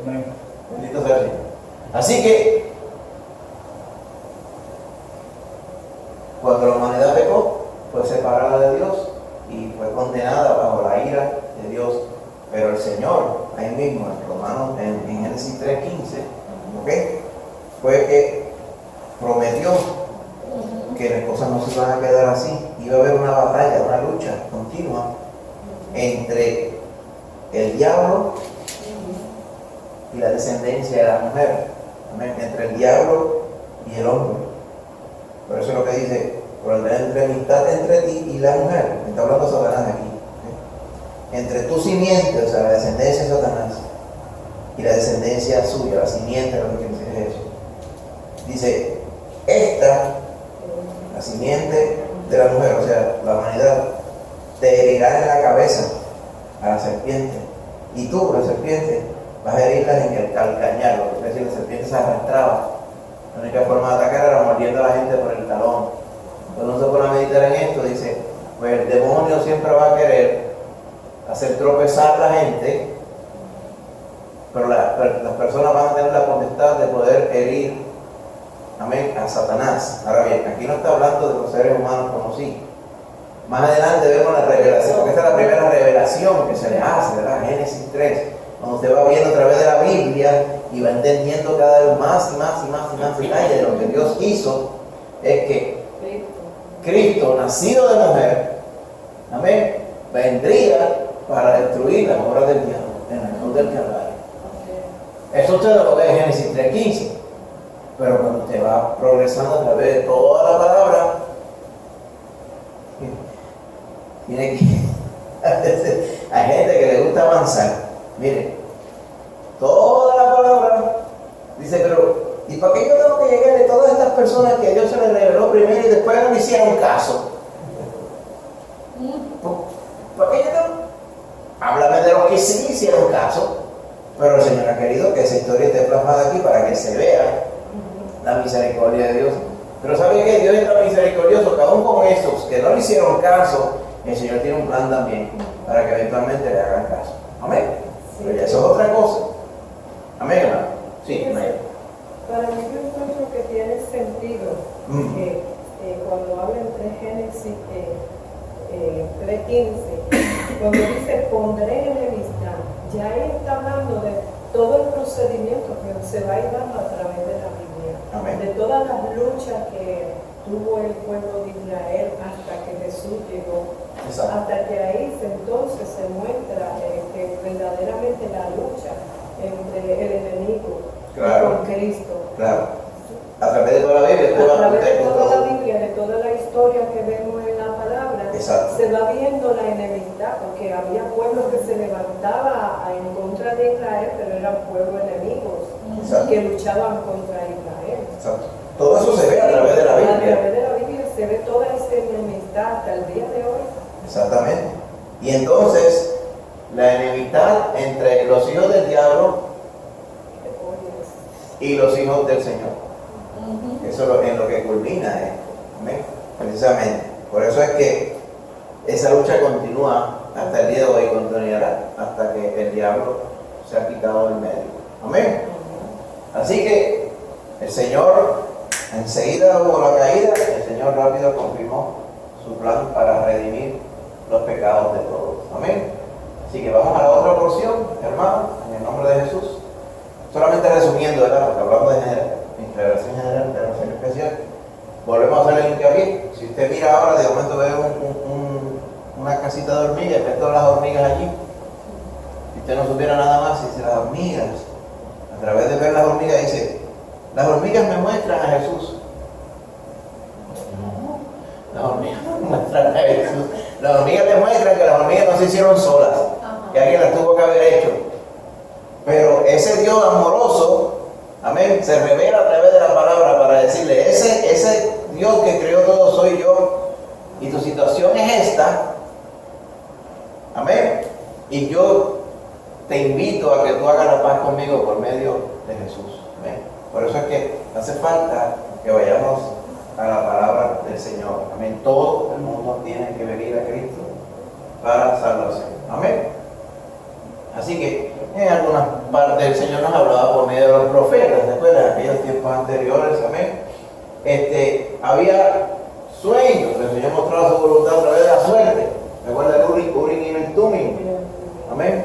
Amén. Bendito Pero el Señor, ahí mismo, en Romanos, en Génesis 3:15, ¿ok? Fue que prometió que las cosas no se van a quedar así. Iba a haber una batalla, una lucha continua entre el diablo y la descendencia de la mujer. Amén. Entre el diablo y el hombre. Por eso es lo que dice, por el enemistad entre ti y la mujer. Está hablando Satanás aquí. Entre tu simiente, o sea, la descendencia de Satanás, y la descendencia suya, la simiente, lo que quiere decir es eso. Dice, la simiente de la mujer, o sea, la humanidad, te herirá en la cabeza a la serpiente. Y tú, la serpiente, vas a herirlas en el calcañar, lo que quiere decir, la serpiente se arrastraba. La única forma de atacar era mordiendo a la gente por el talón. Cuando uno se pone a meditar en esto, dice, pues el demonio siempre va a querer hacer tropezar a la gente, pero las personas van a tener la potestad de poder herir, amén, a Satanás. Ahora bien, aquí no está hablando de los seres humanos como sí. Más adelante vemos la revelación, porque esta es la primera revelación que se le hace, ¿verdad? Génesis 3, cuando usted va viendo a través de la Biblia y va entendiendo cada vez más y más y más y más detalle de lo que Dios hizo, es que Cristo, nacido de mujer, amén, vendría para destruir las obras del diablo en la cruz del Calvario. Eso usted lo ve en Génesis 3:15. Pero cuando usted va progresando a través de toda la palabra, tiene que hay gente que le gusta avanzar. Mire, toda la palabra dice, pero ¿y para qué yo tengo que llegar de todas estas personas que Dios se les reveló primero y después no le hicieron caso? ¿Para qué yo tengo? Háblame de los que sí hicieron caso. Pero el Señor ha querido que esa historia esté plasmada aquí para que se vea la misericordia de Dios. Pero ¿sabe qué? Dios es tan misericordioso que aún con esos que no le hicieron caso, el Señor tiene un plan también para que eventualmente le hagan caso. Amén. Sí. Pero ya eso es otra cosa. Amén, hermano. Sí, amén. Para mí yo encuentro que tiene sentido que cuando habla entre Génesis 3:15, cuando dice pondré enemistad, ya él está hablando de todo el procedimiento que se va a ir dando a través de la Biblia. Amén. De todas las luchas que tuvo el pueblo de Israel hasta que Jesús llegó. Exacto. Hasta que ahí entonces se muestra que verdaderamente la lucha entre el enemigo Claro. con Cristo. Claro. A través de toda la Biblia, A través de toda la todo. Biblia, de toda la historia que vemos en la palabra, Exacto. se va viendo la enemistad, porque había pueblos que se levantaba en contra de Israel, pero eran pueblos enemigos Exacto. que luchaban contra Israel. Exacto. Todo eso se ve a través de la A Biblia. través de la Biblia se ve toda esa enemistad hasta el día de hoy. Exactamente. Y entonces, la enemistad entre los hijos del diablo y los hijos del Señor. Eso es en lo que culmina esto. Amén. Precisamente. Por eso es que esa lucha continúa hasta el día de hoy, continuará hasta que el diablo se ha quitado del medio. Amén. Así que el Señor, enseguida hubo la caída, el Señor rápido confirmó su plan para redimir los pecados de todos. Amén. Así que vamos a la otra porción, hermano, en el nombre de Jesús. Solamente resumiendo, ¿verdad? Porque hablamos de integración general, integración especial. Volvemos a hacer el hincapié. Si usted mira ahora, de momento ve una casita de hormigas, ve todas las hormigas allí. Si usted no supiera nada más, dice las hormigas. A través de ver las hormigas, dice, las hormigas me muestran a Jesús. Las hormigas me muestran a Jesús. Las hormigas te muestran que las hormigas no se hicieron solas, que alguien las tuvo que haber hecho. Pero ese Dios amoroso, amén, se revela a través de la palabra para decirle, ese Dios que creó todo soy yo, y tu situación es esta, amén, y yo te invito a que tú hagas la paz conmigo por medio de Jesús, amén. Por eso es que hace falta que vayamos a la palabra del Señor, amén. Todo el mundo tiene que venir a Cristo para salvación, amén. Así que en algunas partes el Señor nos hablaba por medio de los profetas, después de aquellos tiempos anteriores, amén. Había sueños, el Señor mostraba su voluntad a través de la suerte. Recuerda el Urim y el Tumim, amén.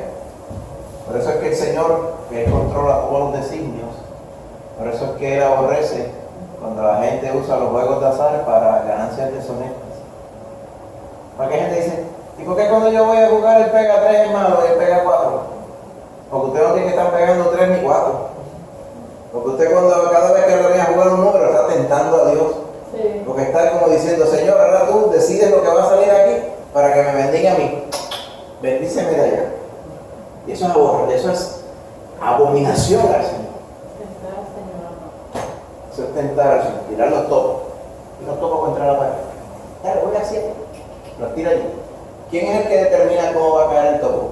el Señor, que Él controla todos los designios, por eso es que Él aborrece cuando la gente usa los juegos de azar para ganancias deshonestas. Porque hay gente que dice, ¿y por qué cuando yo voy a jugar él pega 3 hermanos y él pega 4? Porque usted no tiene que estar pegando 3 ni 4. Porque usted cada vez que le viene a jugar un número está tentando a Dios. Sí. Porque está como diciendo, Señor, ahora tú decides lo que va a salir aquí para que me bendiga a mí. Bendíceme de allá. Y eso es abominación al Señor. Eso es tentar al Señor, tirar los topos. Y los topos contra la pared. Dale, voy a hacer. Los tira allí. ¿Quién es el que determina cómo va a caer el topo?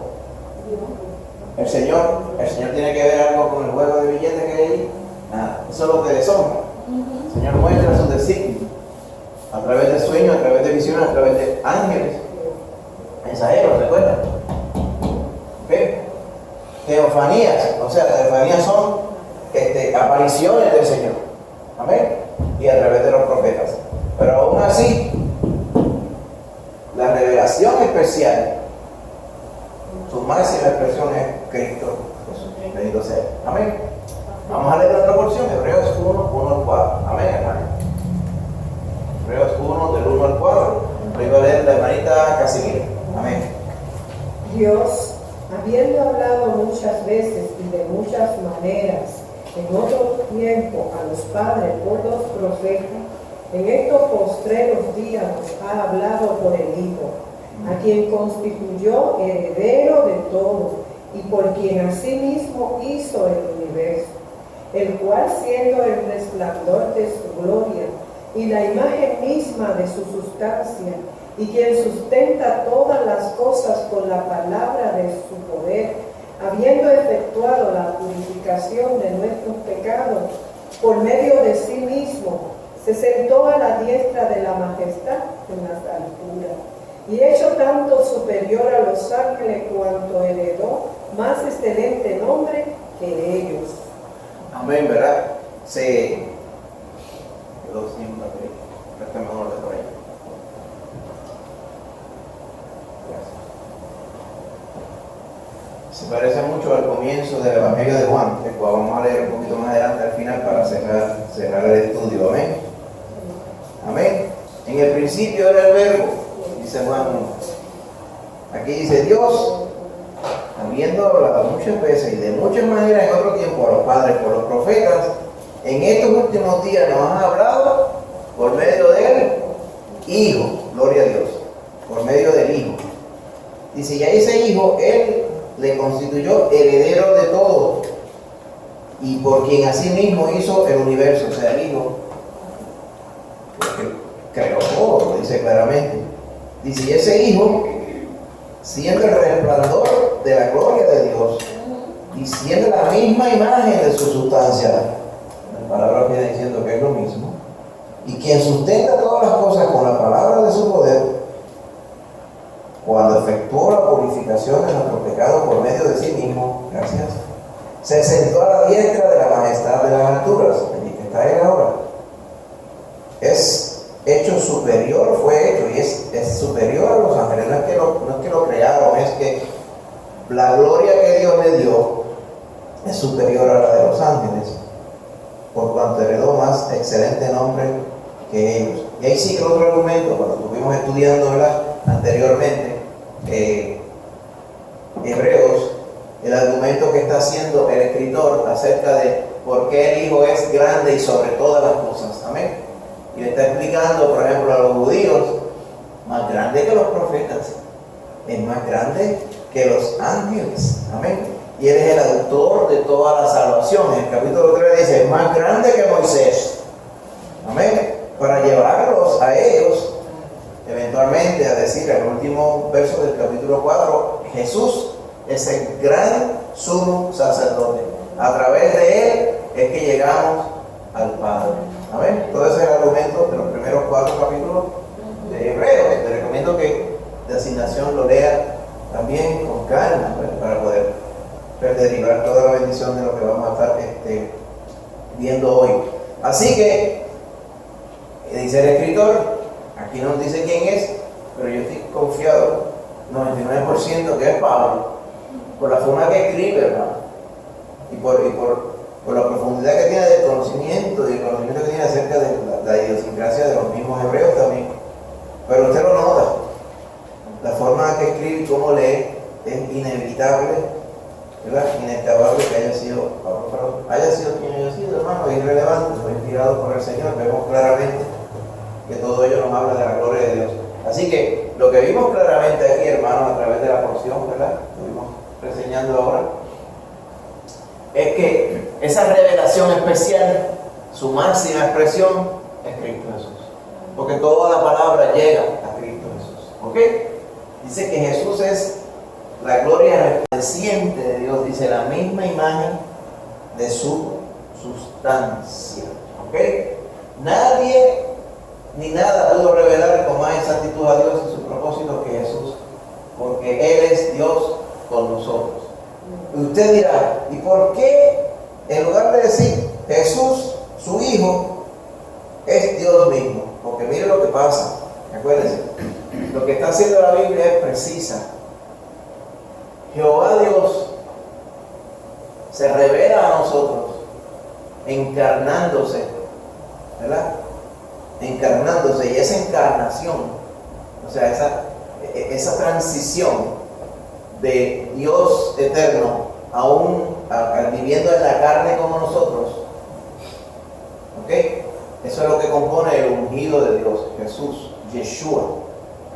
El Señor. El Señor tiene que ver algo con el juego de billetes que hay allí. Nada. Eso es lo que deshonra. El Señor muestra sus designios a través de sueños, a través de visiones, a través de ángeles, mensajeros, ¿recuerdan? ¿Okay? Teofanías, o sea, teofanías son apariciones del Señor. Amén. Y a través de los profetas. Pero aún así, la revelación especial, su máxima expresión es Cristo Jesús. Bendito sea. Amén. Vamos a leer otra porción, Hebreos 1, 1 al 4. Amén, hermano. Hebreos 1, del 1 al 4. Hoy va a leer la hermanita Casimira. Amén. Dios, habiendo hablado muchas veces y de muchas maneras en otro tiempo a los padres por los profetas, en estos postreros días nos ha hablado por el Hijo, a quien constituyó heredero de todo y por quien asimismo hizo el universo, el cual siendo el resplandor de su gloria y la imagen misma de su sustancia, y quien sustenta todas las cosas con la palabra de su poder, habiendo efectuado la purificación de nuestros pecados por medio de sí mismo, se sentó a la diestra de la majestad en las alturas, y hecho tanto superior a los ángeles cuanto heredó más excelente nombre que ellos. Amén, ¿verdad? Sí. Quedó sin batería. Préstame uno de por ahí. Gracias. Se parece mucho al comienzo del Evangelio de Juan, el cual vamos a leer un poquito más adelante al final para cerrar el estudio. Amén. Amén. En el principio era el verbo, dice Juan 1. Aquí dice Dios, habiendo hablado muchas veces y de muchas maneras en otro tiempo a los padres por los profetas, en estos últimos días nos ha hablado por medio del Hijo, gloria a Dios, por medio del Hijo. Dice, y a ese Hijo Él le constituyó heredero de todo, y por quien asimismo hizo el universo, o sea, el Hijo, creó todo, lo dice claramente. Dice, y ese Hijo, siendo el resplandor de la gloria de Dios, y siendo la misma imagen de su sustancia, la palabra viene diciendo que es lo mismo, y quien sustenta todas las cosas con la palabra de su poder, cuando efectuó la purificación de nuestro pecado por medio de sí mismo, gracias, se sentó a la diestra de la majestad de las alturas, allí que está Él ahora. Es hecho superior, fue hecho, y es superior a los ángeles. No es que lo crearon, es que la gloria que Dios le dio es superior a la de los ángeles, por cuanto heredó más excelente nombre que ellos. Y ahí sigue otro argumento, cuando estuvimos estudiando anteriormente Hebreos, el argumento que está haciendo el escritor acerca de por qué el Hijo es grande y sobre todas las cosas. Amén. Y le está explicando, por ejemplo, a los judíos, más grande que los profetas, es más grande que los ángeles. Amén. Y Él es el autor de toda la salvación. En el capítulo 3 dice, es más grande que Moisés. Amén. Para llevarlos a ellos, eventualmente, a decir en el último verso del capítulo 4, Jesús es el gran sumo sacerdote. A través de Él es que llegamos al Padre. Amén. Todo ese es el argumento de los primeros 4 capítulos de Hebreos. Te recomiendo que de asignación lo lea también con calma, ¿verdad? Para poder derivar toda la bendición de lo que vamos a estar viendo hoy. Así que, dice el escritor, aquí no nos dice quién es, pero yo estoy confiado 99% que es Pablo, por la forma que escribe, hermano. por la profundidad que tiene del conocimiento y el conocimiento que tiene acerca de la idiosincrasia de los mismos hebreos también. Pero usted lo nota, la forma en que escribe y cómo lee es inevitable, ¿verdad? Inescapable que haya sido quien haya sido, hermano, es irrelevante, fue inspirado por el Señor. Vemos claramente que todo ello nos habla de la gloria de Dios. Así que lo que vimos claramente aquí, hermanos, a través de la porción, ¿verdad?, estuvimos reseñando ahora, es que esa revelación especial, su máxima expresión, es Cristo Jesús. Porque toda la palabra llega a Cristo Jesús. ¿Ok? Dice que Jesús es la gloria resplandeciente de Dios, dice la misma imagen de su sustancia. ¿Ok? Nadie ni nada pudo revelar con más exactitud a Dios y su propósito que Jesús, porque Él es Dios con nosotros. Y usted dirá, ¿y por qué en lugar de decir Jesús, su Hijo, es Dios mismo? Porque mire lo que pasa, acuérdense, lo que está haciendo la Biblia es precisa. Jehová Dios se revela a nosotros encarnándose, ¿verdad? Encarnándose, y esa encarnación, o sea, esa transición de Dios eterno viviendo en la carne como nosotros, ¿ok? Eso es lo que compone el ungido de Dios, Jesús, Yeshua,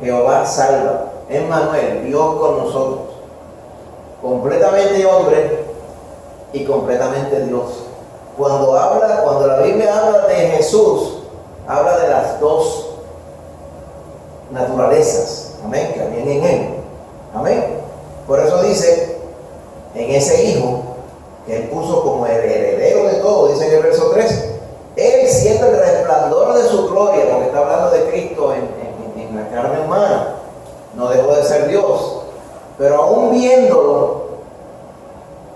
Jehová salva, Emmanuel, Dios con nosotros, completamente hombre y completamente Dios. Cuando la Biblia habla de Jesús, habla de las dos naturalezas, amén, que habían en Él, amén. Por eso dice, en ese Hijo, que Él puso como el heredero de todo, dice en el verso 3, Él siendo el resplandor de su gloria, porque está hablando de Cristo en la carne humana, no dejó de ser Dios, pero aún viéndolo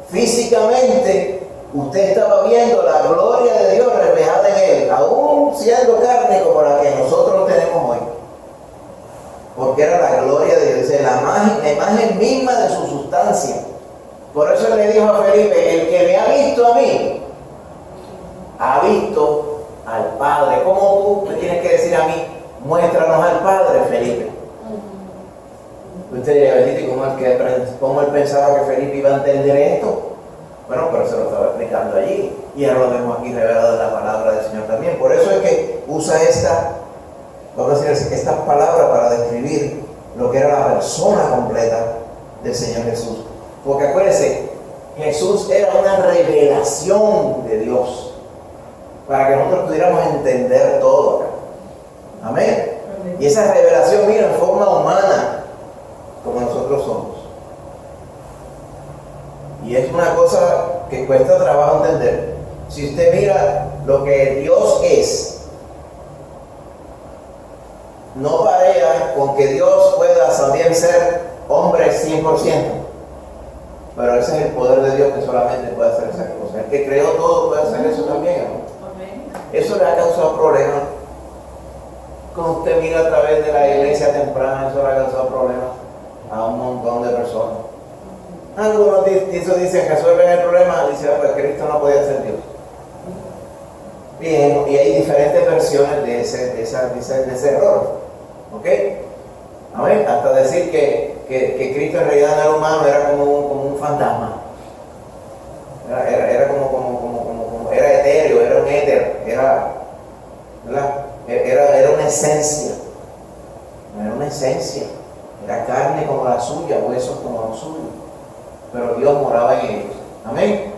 físicamente, usted estaba viendo la gloria de Dios reflejada en Él, aún siendo carne como la que nosotros tenemos hoy. Porque era la gloria de Dios, la imagen misma de su sustancia. Por eso Él le dijo a Felipe, el que me ha visto a mí, ha visto al Padre. ¿Cómo tú me tienes que decir a mí, muéstranos al Padre, Felipe? Usted diría, bendito, ¿cómo él pensaba que Felipe iba a entender esto? Bueno, pero se lo estaba explicando allí. Y ahora lo vemos aquí revelado en la palabra del Señor también. Por eso es que usa esta palabra para describir lo que era la persona completa del Señor Jesús. Porque acuérdense, Jesús era una revelación de Dios para que nosotros pudiéramos entender todo acá. Amén. Y esa revelación vino en forma humana, como nosotros somos. Y es una cosa que cuesta trabajo entender. Si usted mira lo que Dios es, no varía con que Dios pueda también ser hombre 100%. Pero ese es el poder de Dios, que solamente puede hacer esas cosas. El que creó todo puede hacer eso también, ¿no? Eso le ha causado problemas. Cuando usted mira a través de la iglesia temprana, eso le ha causado problemas a un montón de personas. Algunos dicen, resuelven el problema, dicen, pues Cristo no podía ser Dios. Bien, y hay diferentes versiones de ese error. ¿Ok? Amén. Hasta decir que Cristo en realidad no era humano, era como un fantasma. Era era etéreo, era un éter, era una esencia. Era una esencia. Era carne como la suya, huesos como los suyos. Pero Dios moraba en ellos. Amén.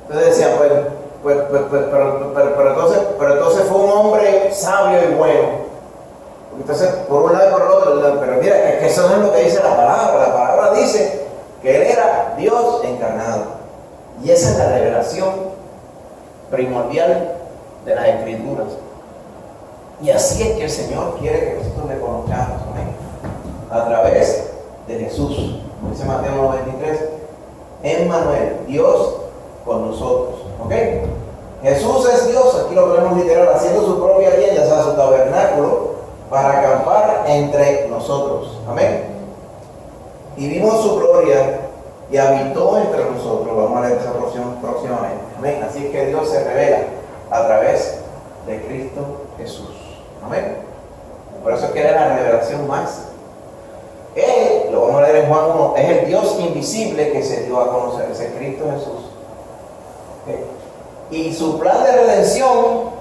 Entonces decían, pero entonces fue un hombre sabio y bueno. Entonces, por un lado y por el otro, pero mira, que eso no es lo que dice la palabra. La palabra dice que Él era Dios encarnado. Y esa es la revelación primordial de las Escrituras. Y así es que el Señor quiere que nosotros le conozcamos, amén, a través de Jesús. Como dice Mateo 9:23, Emmanuel, Dios con nosotros. ¿Ok? Jesús es Dios, aquí lo ponemos literal, haciendo su propia tienda, o sea, su tabernáculo, para acampar entre nosotros. Amén. Y vimos su gloria y habitó entre nosotros. Vamos a leer esa porción próximamente. Amén. Así es que Dios se revela a través de Cristo Jesús. Amén. Por eso es que es la revelación más. Él, lo vamos a leer en Juan 1, es el Dios invisible que se dio a conocer, es el Cristo Jesús. ¿Okay? Y su plan de redención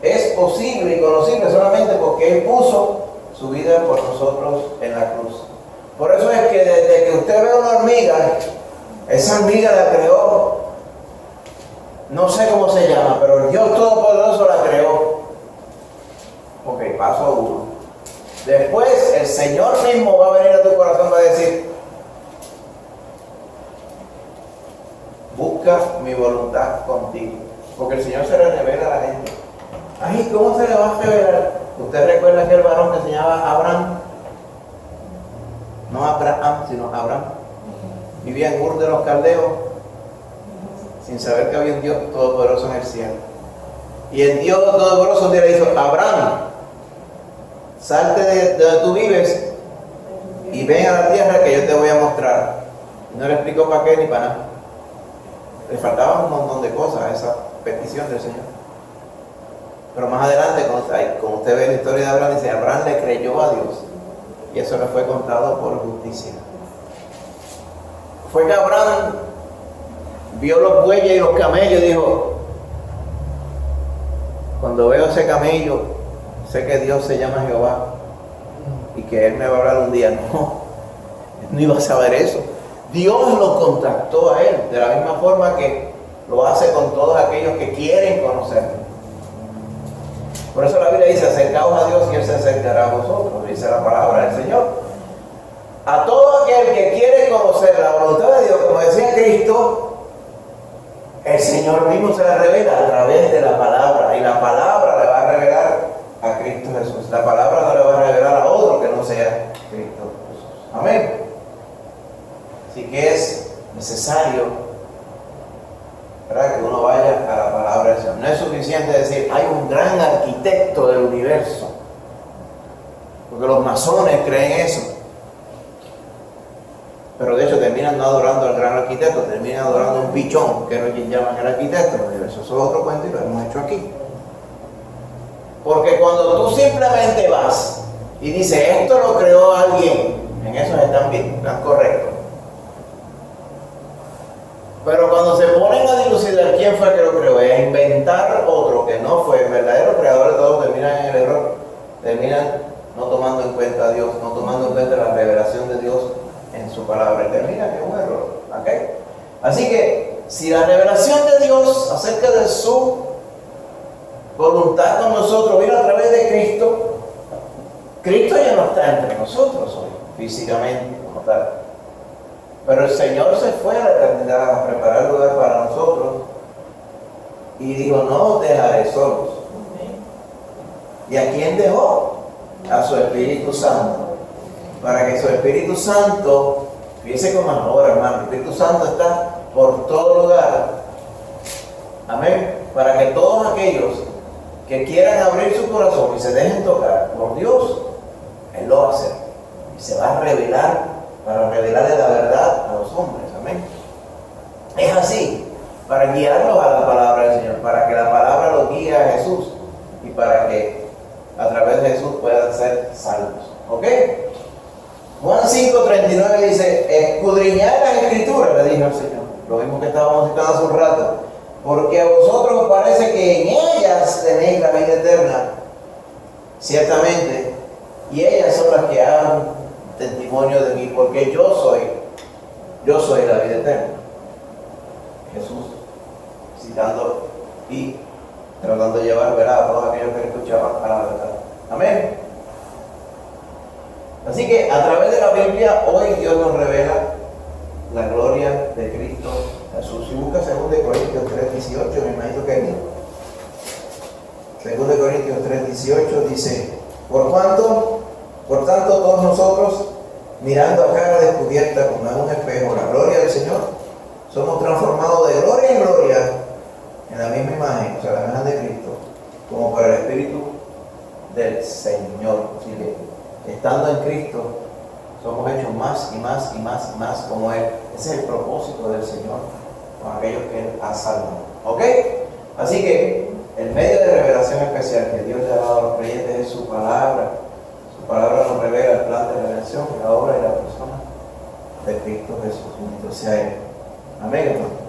es posible y conocible solamente porque Él puso su vida por nosotros en la cruz. Por eso es que desde que usted ve una hormiga, esa hormiga la creó, no sé cómo se llama, pero el Dios Todopoderoso la creó. Ok, paso 1. Después el Señor mismo va a venir a tu corazón y va a decir: busca mi voluntad contigo. Porque el Señor se le revela a la gente. Ay, ¿cómo se le va a revelar? ¿Usted recuerda aquel varón que se llamaba Abraham? No Abraham, sino Abraham. Vivía en Ur de los Caldeos, sin saber que había un Dios todopoderoso en el cielo. Y el Dios todopoderoso un día le dijo: Abraham, salte de donde tú vives y ven a la tierra que yo te voy a mostrar. Y no le explicó para qué ni para nada. Le faltaban un montón de cosas a esa petición del Señor. Pero más adelante, como usted ve la historia de Abraham, dice: Abraham le creyó a Dios y eso le fue contado por justicia. Fue que Abraham vio los bueyes y los camellos y dijo: cuando veo ese camello, sé que Dios se llama Jehová y que Él me va a hablar un día. No iba a saber eso. Dios lo contactó a él, de la misma forma que lo hace con todos aquellos que quieren conocerlo. Por eso la Biblia dice: acercaos a Dios y Él se acercará a vosotros, dice la palabra del Señor. A todo aquel que quiere conocer la voluntad de Dios, como decía Cristo, el Señor mismo se la revela a través de la palabra, y la palabra le va a revelar a Cristo Jesús. La palabra no le va a revelar a otro que no sea Cristo Jesús. Amén. Así que es necesario, ¿verdad?, que uno vaya a la palabra del Señor. No es suficiente decir: hay un gran arquitecto del universo, porque los masones creen eso. Pero de hecho terminan no adorando al gran arquitecto, terminan adorando a un pichón, que es lo que llaman el arquitecto del universo. Eso es otro cuento y lo hemos hecho aquí. Porque cuando tú simplemente vas y dices: esto lo creó alguien, en eso están bien, están correctos. Pero cuando se ponen a dilucidar quién fue que lo creó, y a inventar otro que no fue el verdadero creador de todo, terminan en el error, terminan no tomando en cuenta a Dios, no tomando en cuenta la revelación de Dios en su palabra, y terminan en un error. ¿Okay? Así que si la revelación de Dios acerca de su voluntad con nosotros vino a través de Cristo, Cristo ya no está entre nosotros hoy, físicamente como tal. Pero el Señor se fue a la eternidad a preparar lugar para nosotros y dijo: no os dejaré solos. ¿Y a quién dejó? A su Espíritu Santo. Para que su Espíritu Santo, fíjese como ahora, hermano, el Espíritu Santo está por todo lugar. Amén. Para que todos aquellos que quieran abrir su corazón y se dejen tocar por Dios, Él lo va a hacer. Y se va a revelar, para revelarle la verdad a los hombres. Amén. Es así, para guiarlos a la palabra del Señor, para que la palabra los guíe a Jesús y para que a través de Jesús puedan ser salvos. ¿Ok? Juan 5:39 dice: escudriñad las Escrituras, le dijo el Señor. Lo mismo que estábamos citando hace un rato. Porque a vosotros os parece que en ellas tenéis la vida eterna. Ciertamente, y ellas son las que hagan testimonio de mí, porque yo soy la vida eterna. Jesús citando y tratando de llevar, ¿verdad?, a todos aquellos que escuchaban a la verdad. Amén. Así que a través de la Biblia hoy Dios nos revela la gloria de Cristo Jesús. Si busca 2 Corintios 3:18, me imagino que es 2 Corintios 3:18 dice: por tanto todos nosotros, mirando a cara descubierta como en un espejo la gloria del Señor, somos transformados de gloria en gloria en la misma imagen, o sea, la imagen de Cristo, como por el Espíritu del Señor. Así que, estando en Cristo, somos hechos más y más y más y más como Él Ese es el propósito del Señor con aquellos que Él ha salvado. ¿Ok? Así que el medio de revelación especial que Dios le ha dado a los creyentes es su palabra. Su palabra nos revela el plan de redención, la obra y la persona de Cristo Jesús. Bendito sea Él. Amén, hermano.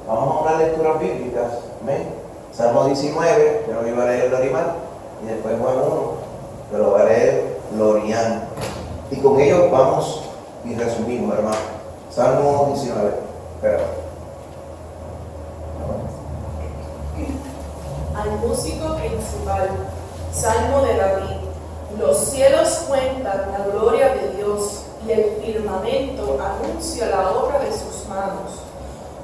Vamos a unas lecturas bíblicas. Amén. Salmo 19, yo lo iba a leer Lorimar, y después Juan 1, yo lo voy a leer Loriano. Y con ellos vamos y resumimos, hermano. Salmo 19. Espera. Al músico principal, Salmo de David. Los cielos cuentan la gloria de Dios y el firmamento anuncia la obra de sus manos.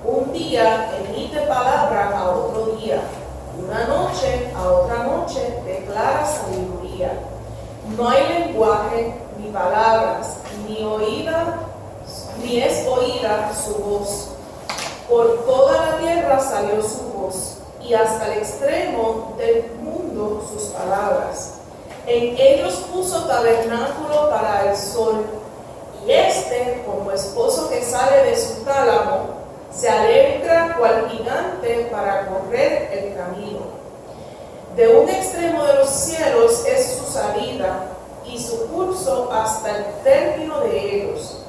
Un día emite palabra a otro día, una noche a otra noche declara sabiduría. No hay lenguaje ni palabras, ni es oída su voz. Por toda la tierra salió su voz, y hasta el extremo del mundo sus palabras. En ellos puso tabernáculo para el sol, y éste, como esposo que sale de su tálamo, se alegra cual gigante para correr el camino. De un extremo de los cielos es su salida, y su curso hasta el término de ellos.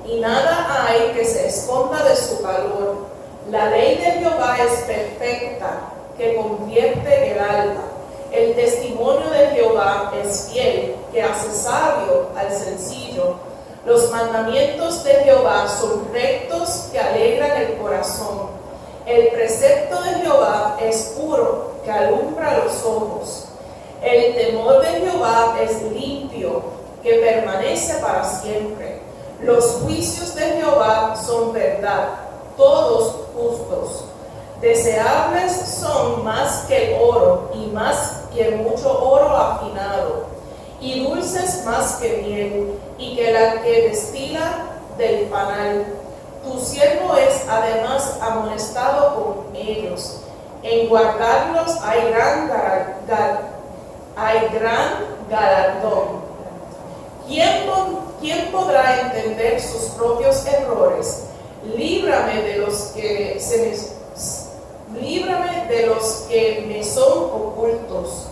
Y nada hay que se esconda de su calor. La ley de Jehová es perfecta, que convierte el alma. El testimonio de Jehová es fiel, que hace sabio al sencillo. Los mandamientos de Jehová son rectos, que alegran el corazón. El precepto de Jehová es puro, que alumbra los ojos. El temor de Jehová es limpio, que permanece para siempre. Los juicios de Jehová son verdad, todos justos. Deseables son más que el oro, y más que mucho oro afinado, y dulces más que miel, y que la que destila del panal. Tu siervo es además amonestado con ellos. En guardarlos hay gran galardón. ¿Quién podrá entender sus propios errores? Líbrame de los que me son ocultos.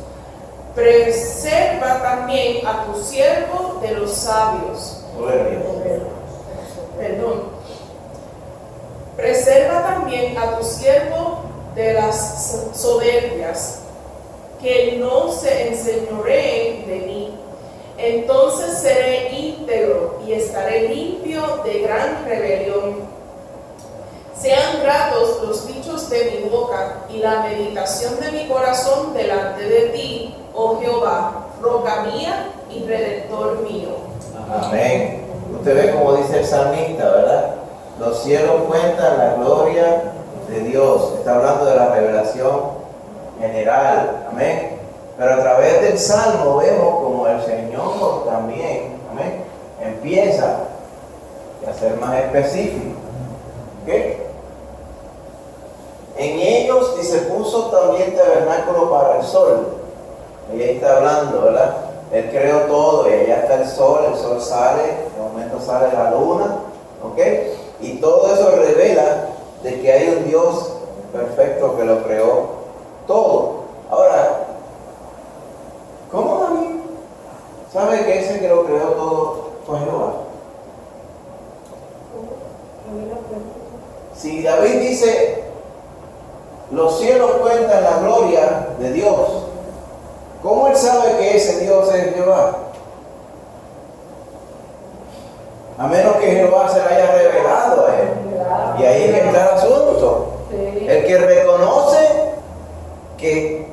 Preserva también a tu siervo de los sabios. Preserva también a tu siervo de las soberbias, que no se enseñoreen de mí. Entonces seré íntegro y estaré limpio de gran rebelión. Sean gratos los dichos de mi boca y la meditación de mi corazón delante de ti, oh Jehová, roca mía y redentor mío. Amén. Usted ve como dice el salmista, ¿verdad? Los cielos cuentan la gloria de Dios. Está hablando de la revelación general. Amén. Pero a través del Salmo vemos como el Señor también, amén, empieza a ser más específico. ¿Okay? En ellos, dice, puso también tabernáculo para el sol. Y ahí está hablando, ¿verdad? Él creó todo y allá está el sol sale, de momento sale la luna, ¿ok? Y todo eso revela de que hay un Dios perfecto que lo creó todo. Ahora, ¿cómo David sabe que ese que lo creó todo fue Jehová? Si David dice, los cielos cuentan la gloria de Dios, ¿cómo él sabe que ese Dios es Jehová? A menos que Jehová se le haya revelado a él. Y ahí está el asunto. El que reconoce que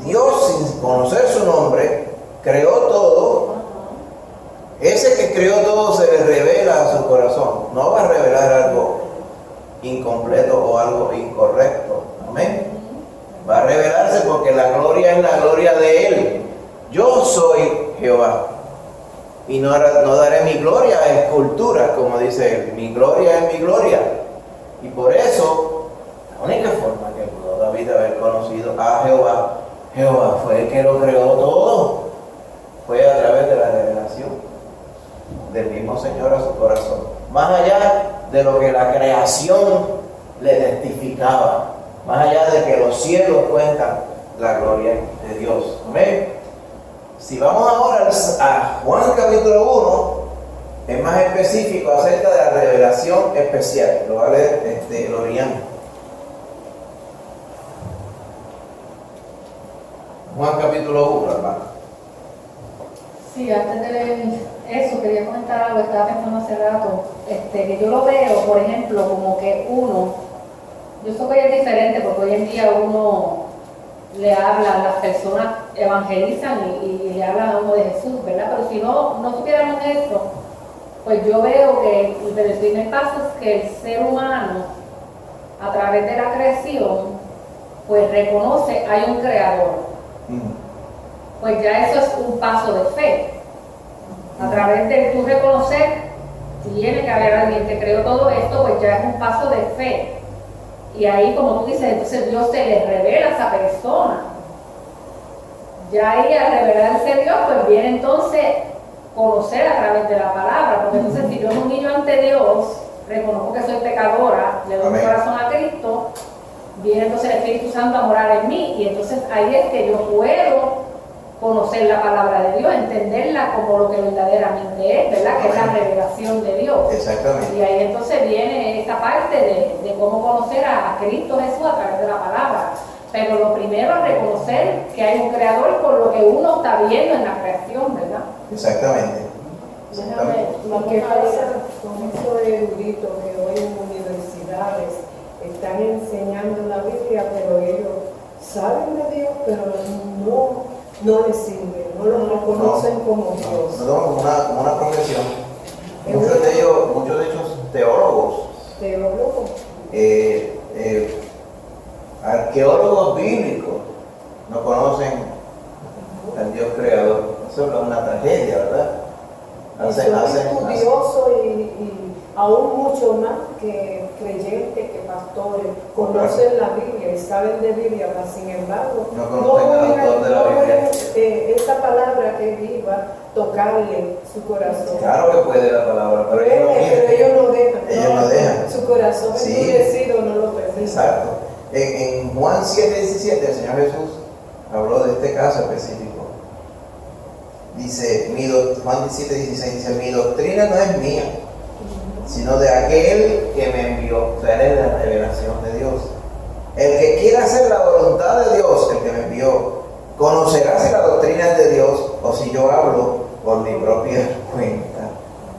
Dios, sin conocer su nombre, creó todo, ese que creó todo se le revela a su corazón. No va a revelar algo incompleto o algo incorrecto. Amén. Va a revelarse porque la gloria es la gloria de Él. Yo soy Jehová. Y no daré mi gloria a esculturas, como dice Él. Mi gloria es mi gloria. Y por eso, la única forma que pudo David haber conocido a Jehová, Jehová fue el que lo creó todo. Fue a través de la revelación. del mismo Señor a su corazón, más allá de lo que la creación le testificaba, más allá de que los cielos cuentan la gloria de Dios. Amén. Si vamos ahora a Juan capítulo 1, es más específico acerca de la revelación especial. Lo va a leer Lorian. Juan capítulo 1, hermano. Sí, antes de leer eso, quería comentar algo, estaba pensando hace rato, que yo lo veo, por ejemplo, como que yo sé que hoy es diferente, porque hoy en día uno le habla, las personas evangelizan y le hablan a uno de Jesús, ¿verdad? Pero si no tuviéramos esto, pues yo veo que el primer paso es que el ser humano, a través de la creación, pues reconoce hay un creador. Pues ya eso es un paso de fe. A través de tú reconocer, tiene que haber alguien que creó todo esto, pues ya es un paso de fe. Y ahí, como tú dices, entonces Dios se le revela a esa persona. Ya ahí al revelarse a Dios, pues viene entonces conocer a través de la palabra. Porque entonces si yo me humillo ante Dios, reconozco que soy pecadora, le doy mi corazón a Cristo, viene entonces el Espíritu Santo a morar en mí. Y entonces ahí es que yo puedo conocer la palabra de Dios, entenderla como lo que verdaderamente es, ¿verdad? Que es la revelación de Dios. Exactamente. Y ahí entonces viene esta parte de cómo conocer a Cristo Jesús a través de la palabra. Pero lo primero es reconocer que hay un creador por lo que uno está viendo en la creación, ¿verdad? Exactamente. Lo que pasa con esos eruditos que hoy en universidades están enseñando la Biblia, pero ellos saben de Dios, pero no les sirve, no lo reconocen como Dios. No, como una progresión. Muchos de ellos teólogos, arqueólogos bíblicos, no conocen al Dios creador. Eso es una tragedia, ¿verdad? Son estudiosos y aún mucho más que creyentes, que pastores, conocen la Biblia y saben de Biblia, pero sin embargo, no pueden esa palabra que es viva tocarle su corazón. Claro que puede la palabra, pero ellos no dejan. Ellos no dejan. Su corazón endurecido no lo permite. Exacto. En Juan 7:17 el Señor Jesús habló de este caso específico. Dice, Juan 17:16 dice, mi doctrina no es mía, sino de aquel que me envió. O sea, él es la revelación de Dios. El que quiera hacer la voluntad de Dios, el que me envió, conocerá si la doctrina es de Dios o si yo hablo por mi propia cuenta.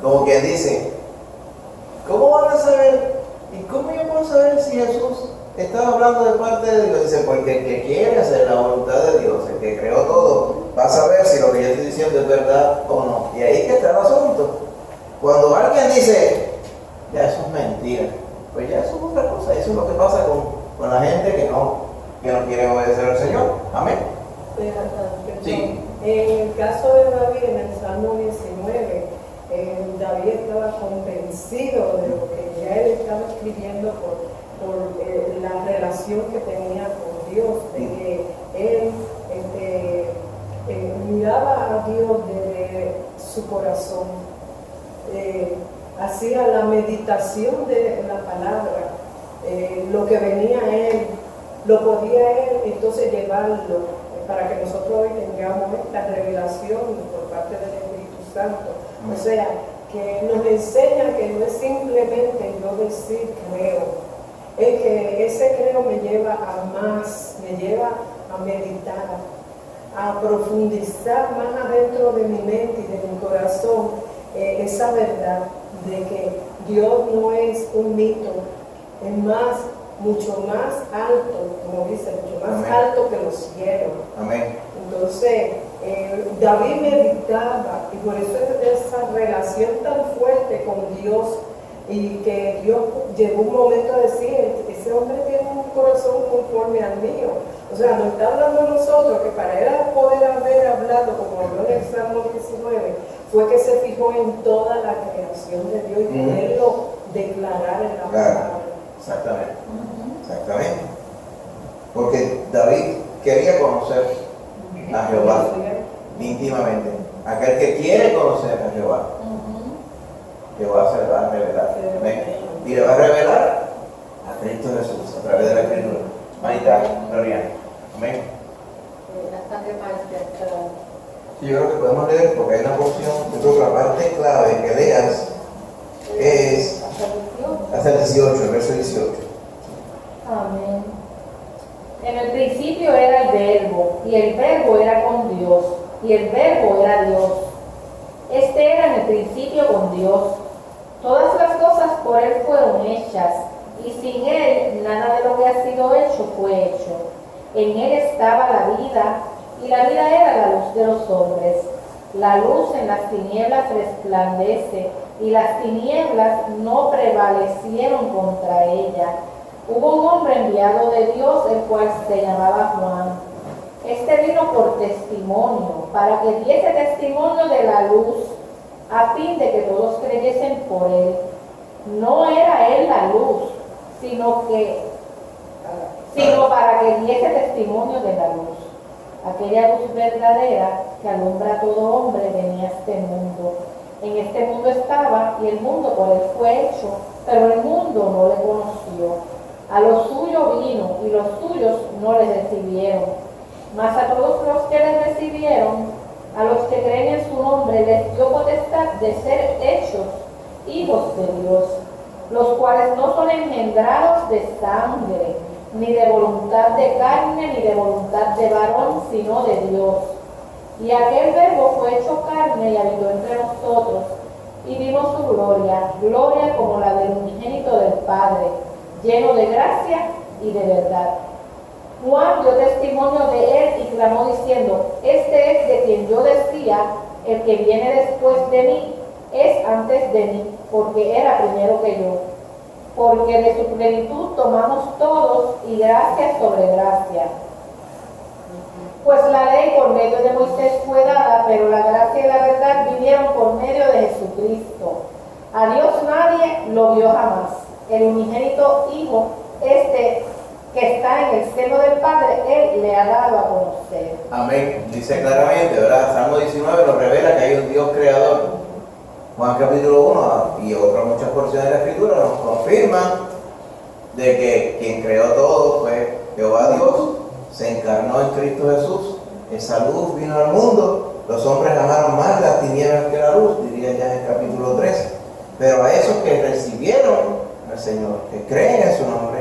Como quien dice, ¿cómo van a saber? ¿Y cómo yo puedo saber si Jesús estaba hablando de parte de Dios? Dice, porque el que quiere hacer la voluntad de Dios, el que creó todo, va a saber si lo que yo estoy diciendo es verdad o no. Y ahí que está el asunto. Cuando alguien dice, ya eso es mentira, pues ya eso es otra cosa. Eso es lo que pasa con la gente que no quiere obedecer al Señor. Amén. Sí. En el caso de David, en el Salmo 19, David estaba convencido de lo que ya él estaba escribiendo por la relación que tenía con Dios, de que él miraba a Dios desde su corazón, hacía la meditación de la palabra, lo que venía a él, lo podía él entonces llevarlo para que nosotros hoy tengamos esta revelación por parte del Espíritu Santo. O sea, que nos enseña que no es simplemente yo decir creo, es que ese creo me lleva a más, me lleva a meditar, a profundizar más adentro de mi mente y de mi corazón esa verdad de que Dios no es un mito, es mucho más alto, como dice, mucho más Amén. alto que los cielos. Amén. Entonces, David meditaba, y por eso es esa relación tan fuerte con Dios, y que Dios llegó un momento a decir, ese hombre tiene un corazón conforme al mío. O sea, nos está hablando a nosotros que para él poder haber hablado, como habló en el Salmo 19, fue que se fijó en toda la creación de Dios y poderlo declarar en la palabra. Exactamente. Exactamente. Porque David quería conocer a Jehová íntimamente. Aquel que quiere conocer a Jehová. Jehová se le va a revelar. Amén. Y le va a revelar a Cristo Jesús a través de la Escritura. Manita, Gloriana. Amén. Bastante más. Sí, yo creo que podemos leer porque hay una porción, yo creo que la parte clave que leas es hasta el 18, el verso 18. Amén. En el principio era el Verbo, y el Verbo era con Dios, y el Verbo era Dios. Este era en el principio con Dios. Todas las cosas por Él fueron hechas, y sin Él nada de lo que ha sido hecho fue hecho. En Él estaba la vida, y la vida era la luz de los hombres. La luz en las tinieblas resplandece, y las tinieblas no prevalecieron contra ella. Hubo un hombre enviado de Dios, el cual se llamaba Juan. Este vino por testimonio, para que diese testimonio de la luz, a fin de que todos creyesen por él. No era él la luz, sino para que diese testimonio de la luz. Aquella luz verdadera que alumbra a todo hombre venía a este mundo. En este mundo estaba, y el mundo por él fue hecho, pero el mundo no le conoció. A lo suyo vino, y los suyos no le recibieron. Mas a todos los que le recibieron, a los que creen en su nombre, les dio potestad de ser hechos hijos de Dios, los cuales no son engendrados de sangre, ni de voluntad de carne, ni de voluntad de varón, sino de Dios. Y aquel Verbo fue hecho carne y habitó entre nosotros, y vimos su gloria, gloria como la del unigénito del Padre, lleno de gracia y de verdad. Juan dio testimonio de él y clamó diciendo: este es de quien yo decía, el que viene después de mí es antes de mí, porque era primero que yo. Porque de su plenitud tomamos todos, y gracia sobre gracia. Pues la ley por medio de Moisés fue dada, pero la gracia y la verdad vinieron por medio de Jesucristo. A Dios nadie lo vio jamás. El unigénito Hijo, este que está en el seno del Padre, Él le ha dado a conocer. Amén. Dice claramente, ¿verdad? Salmo 19 nos revela que hay un Dios creador. Juan capítulo 1 y otras muchas porciones de la Escritura nos confirman de que quien creó todo fue Jehová Dios, se encarnó en Cristo Jesús, esa luz vino al mundo, los hombres amaron más las tinieblas que la luz, diría ya en el capítulo 13. Pero a esos que recibieron al Señor, que creen en su nombre,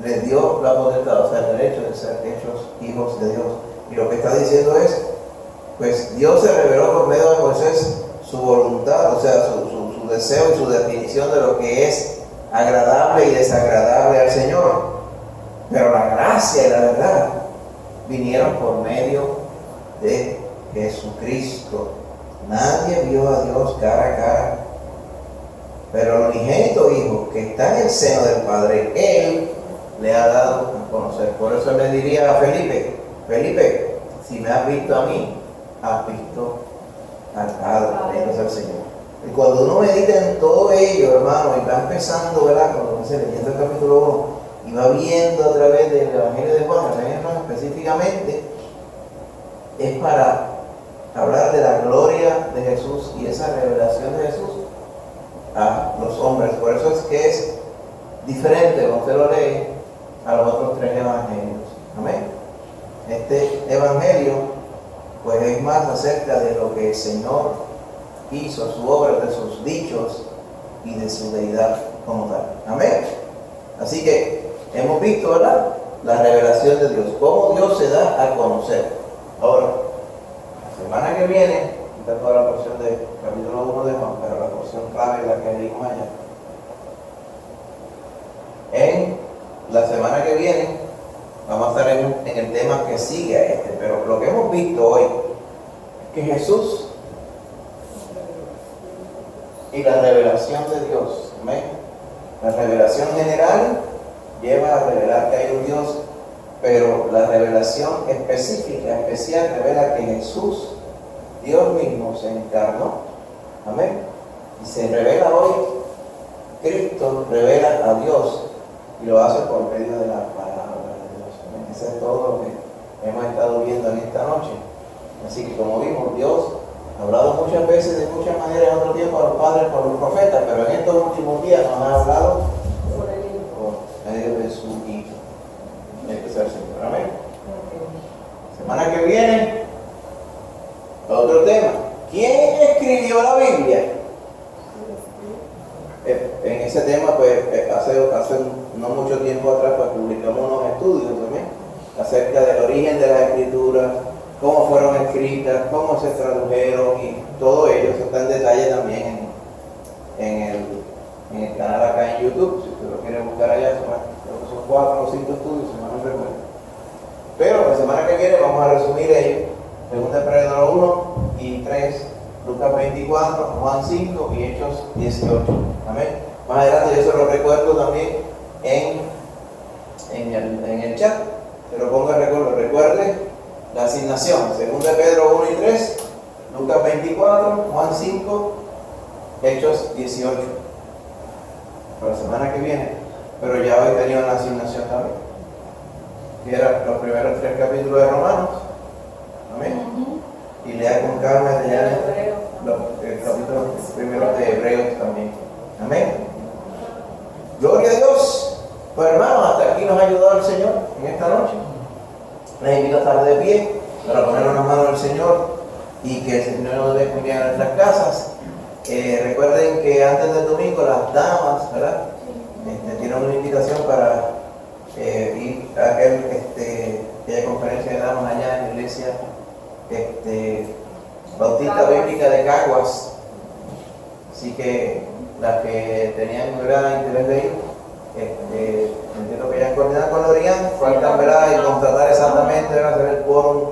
les dio la potestad, o sea, el derecho de ser hechos hijos de Dios. Y lo que está diciendo es, pues Dios se reveló por medio de Moisés su voluntad, o sea, su deseo y su definición de lo que es agradable y desagradable al Señor. Pero la gracia y la verdad vinieron por medio de Jesucristo. Nadie vio a Dios cara a cara. Pero el unigénito Hijo que está en el seno del Padre, Él le ha dado a conocer. Por eso le diría a Felipe: Felipe, si me has visto a mí, has visto al Padre, bendito sea el Señor. Y cuando uno medita en todo ello, hermano, y va empezando, ¿verdad? Cuando se leyendo el capítulo 1 y va viendo a través del Evangelio de Juan, el Evangelio específicamente, es para hablar de la gloria de Jesús y esa revelación de Jesús a los hombres. Por eso es que es diferente cuando usted lo lee a los otros tres evangelios. Amén. Este evangelio pues es más acerca de lo que el Señor hizo, su obra, de sus dichos y de su deidad como tal. Amén. Así que hemos visto, ¿verdad?, la revelación de Dios, cómo Dios se da a conocer. Ahora, la semana que viene, esta es toda la porción del capítulo 1 de Juan, pero la porción clave es la que leímos allá. En la semana que viene vamos a estar en el tema que sigue a este, pero lo que hemos visto hoy es que Jesús y la revelación de Dios, ¿amén? La revelación general lleva a revelar que hay un Dios, pero la revelación específica, especial, revela que Jesús, Dios mismo, se encarnó, amén, y se revela hoy. Cristo revela a Dios y lo hace por medio de la palabra de Dios. Amén. Eso es todo lo que hemos estado viendo en esta noche. Así que, como vimos, Dios hablado muchas veces de muchas maneras en otro tiempo a los padres por los profetas, pero en estos últimos días nos ha hablado por medio de su Hijo. Tiene que ser el Señor. Amén. Semana que viene, otro tema. ¿Quién escribió la Biblia? En ese tema, pues, hace no mucho tiempo atrás, pues, publicamos unos estudios también acerca del origen de las escrituras, cómo fueron escritas, cómo se tradujeron y todo ello. Eso está en detalle también en el canal acá en YouTube. Si usted lo quiere buscar allá, son 4 o 5 estudios, si no me recuerdo. Pero la semana que viene vamos a resumir ellos. 2 Pedro 1 y 3, Lucas 24, Juan 5 y Hechos 18. Amén. Más adelante yo se lo recuerdo también en el chat. Se lo pongo a recuerde la asignación. 2 Pedro 1 y 3, Lucas 24, Juan 5, Hechos 18. Para la semana que viene. Pero ya hoy tenía una asignación también. Que era los primeros 3 capítulos de Romanos. Amén. Y lea con calma el capítulo primero de Hebreos también. Amén. Gloria a Dios. Pues hermanos, hasta aquí nos ha ayudado el Señor en esta noche. Les invito a estar de pie para poner una mano al Señor y que el Señor nos dé cuidado en nuestras casas. Recuerden que antes del domingo las damas, ¿verdad? Tienen una invitación para ir a aquella conferencia de damas allá en la iglesia Bautista Bíblica de Caguas. Así que las que tenían gran interés de ir, entiendo que ya han coordinado con Lorian, faltan, ¿verdad?, y contratar exactamente, ¿verdad?, hacer el quórum,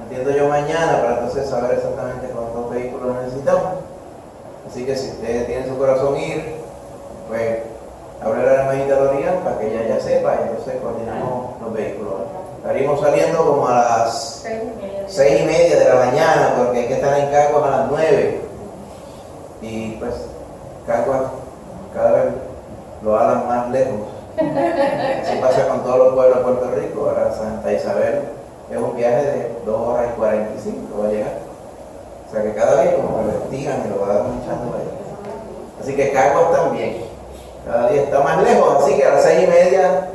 entiendo yo, mañana, para entonces saber exactamente cuántos vehículos necesitamos. Así que si ustedes tienen su corazón ir, pues háblale a la hermanita Lorian para que ella ya sepa, y entonces coordinamos los vehículos. Estaríamos saliendo como a las 6:30 de la mañana, porque hay que estar en Caguas a las 9. Y pues Caguas cada vez lo hagan más lejos. Así pasa con todos los pueblos de Puerto Rico. Ahora Santa Isabel es un viaje de 2 horas y 45 va a llegar. O sea que cada día como que lo estiran y lo van echando ahí. Así que Caguas también. Cada día está más lejos, así que a las 6:30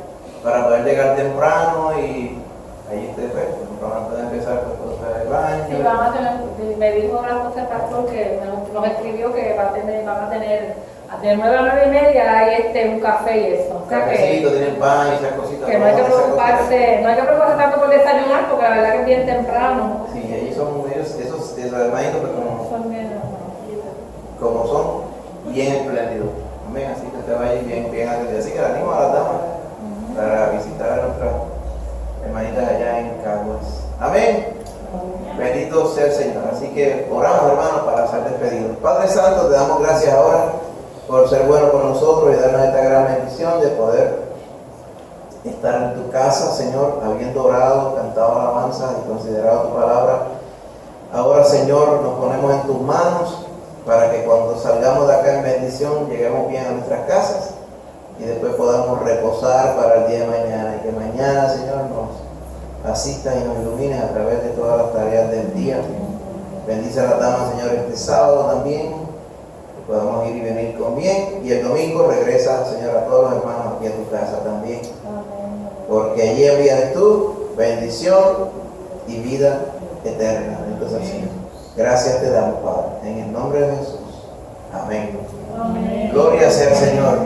para poder llegar temprano y ahí pues, temprano puede empezar con cosas del baño. Sí, van a tener, me dijo la cosa el pastor que nos escribió que van a tener de 9 a 9:30 hay un café y eso. O sea Cafecito, tienen pan y esas cositas. que no hay que preocuparse tanto por desayunar porque la verdad que es bien temprano. Sí, ahí son esos hermanitos pues, como son bien espléndidos. Amén, así que te va a ir bien atendido. Así que le animo a las damas para visitar a nuestras hermanitas allá en Caguas. Amén. Bendito sea el Señor. Así que oramos, hermanos, para ser despedidos. Padre Santo, te damos gracias ahora por ser bueno con nosotros y darnos esta gran bendición de poder estar en tu casa, Señor, habiendo orado, cantado alabanzas y considerado tu palabra. Ahora, Señor, nos ponemos en tus manos para que cuando salgamos de acá en bendición lleguemos bien a nuestras casas y después podamos reposar para el día de mañana, y que mañana, Señor, nos asistas y nos ilumines a través de todas las tareas del día. Bendice a las damas, Señor, este sábado también, que podamos ir y venir con bien, y el domingo regresa, Señor, a todos los hermanos aquí a tu casa también, porque allí envías tú bendición y vida eterna. Entonces, Señor, gracias te damos, Padre, en el nombre de Jesús. Amén. Amén. Gloria sea al Señor.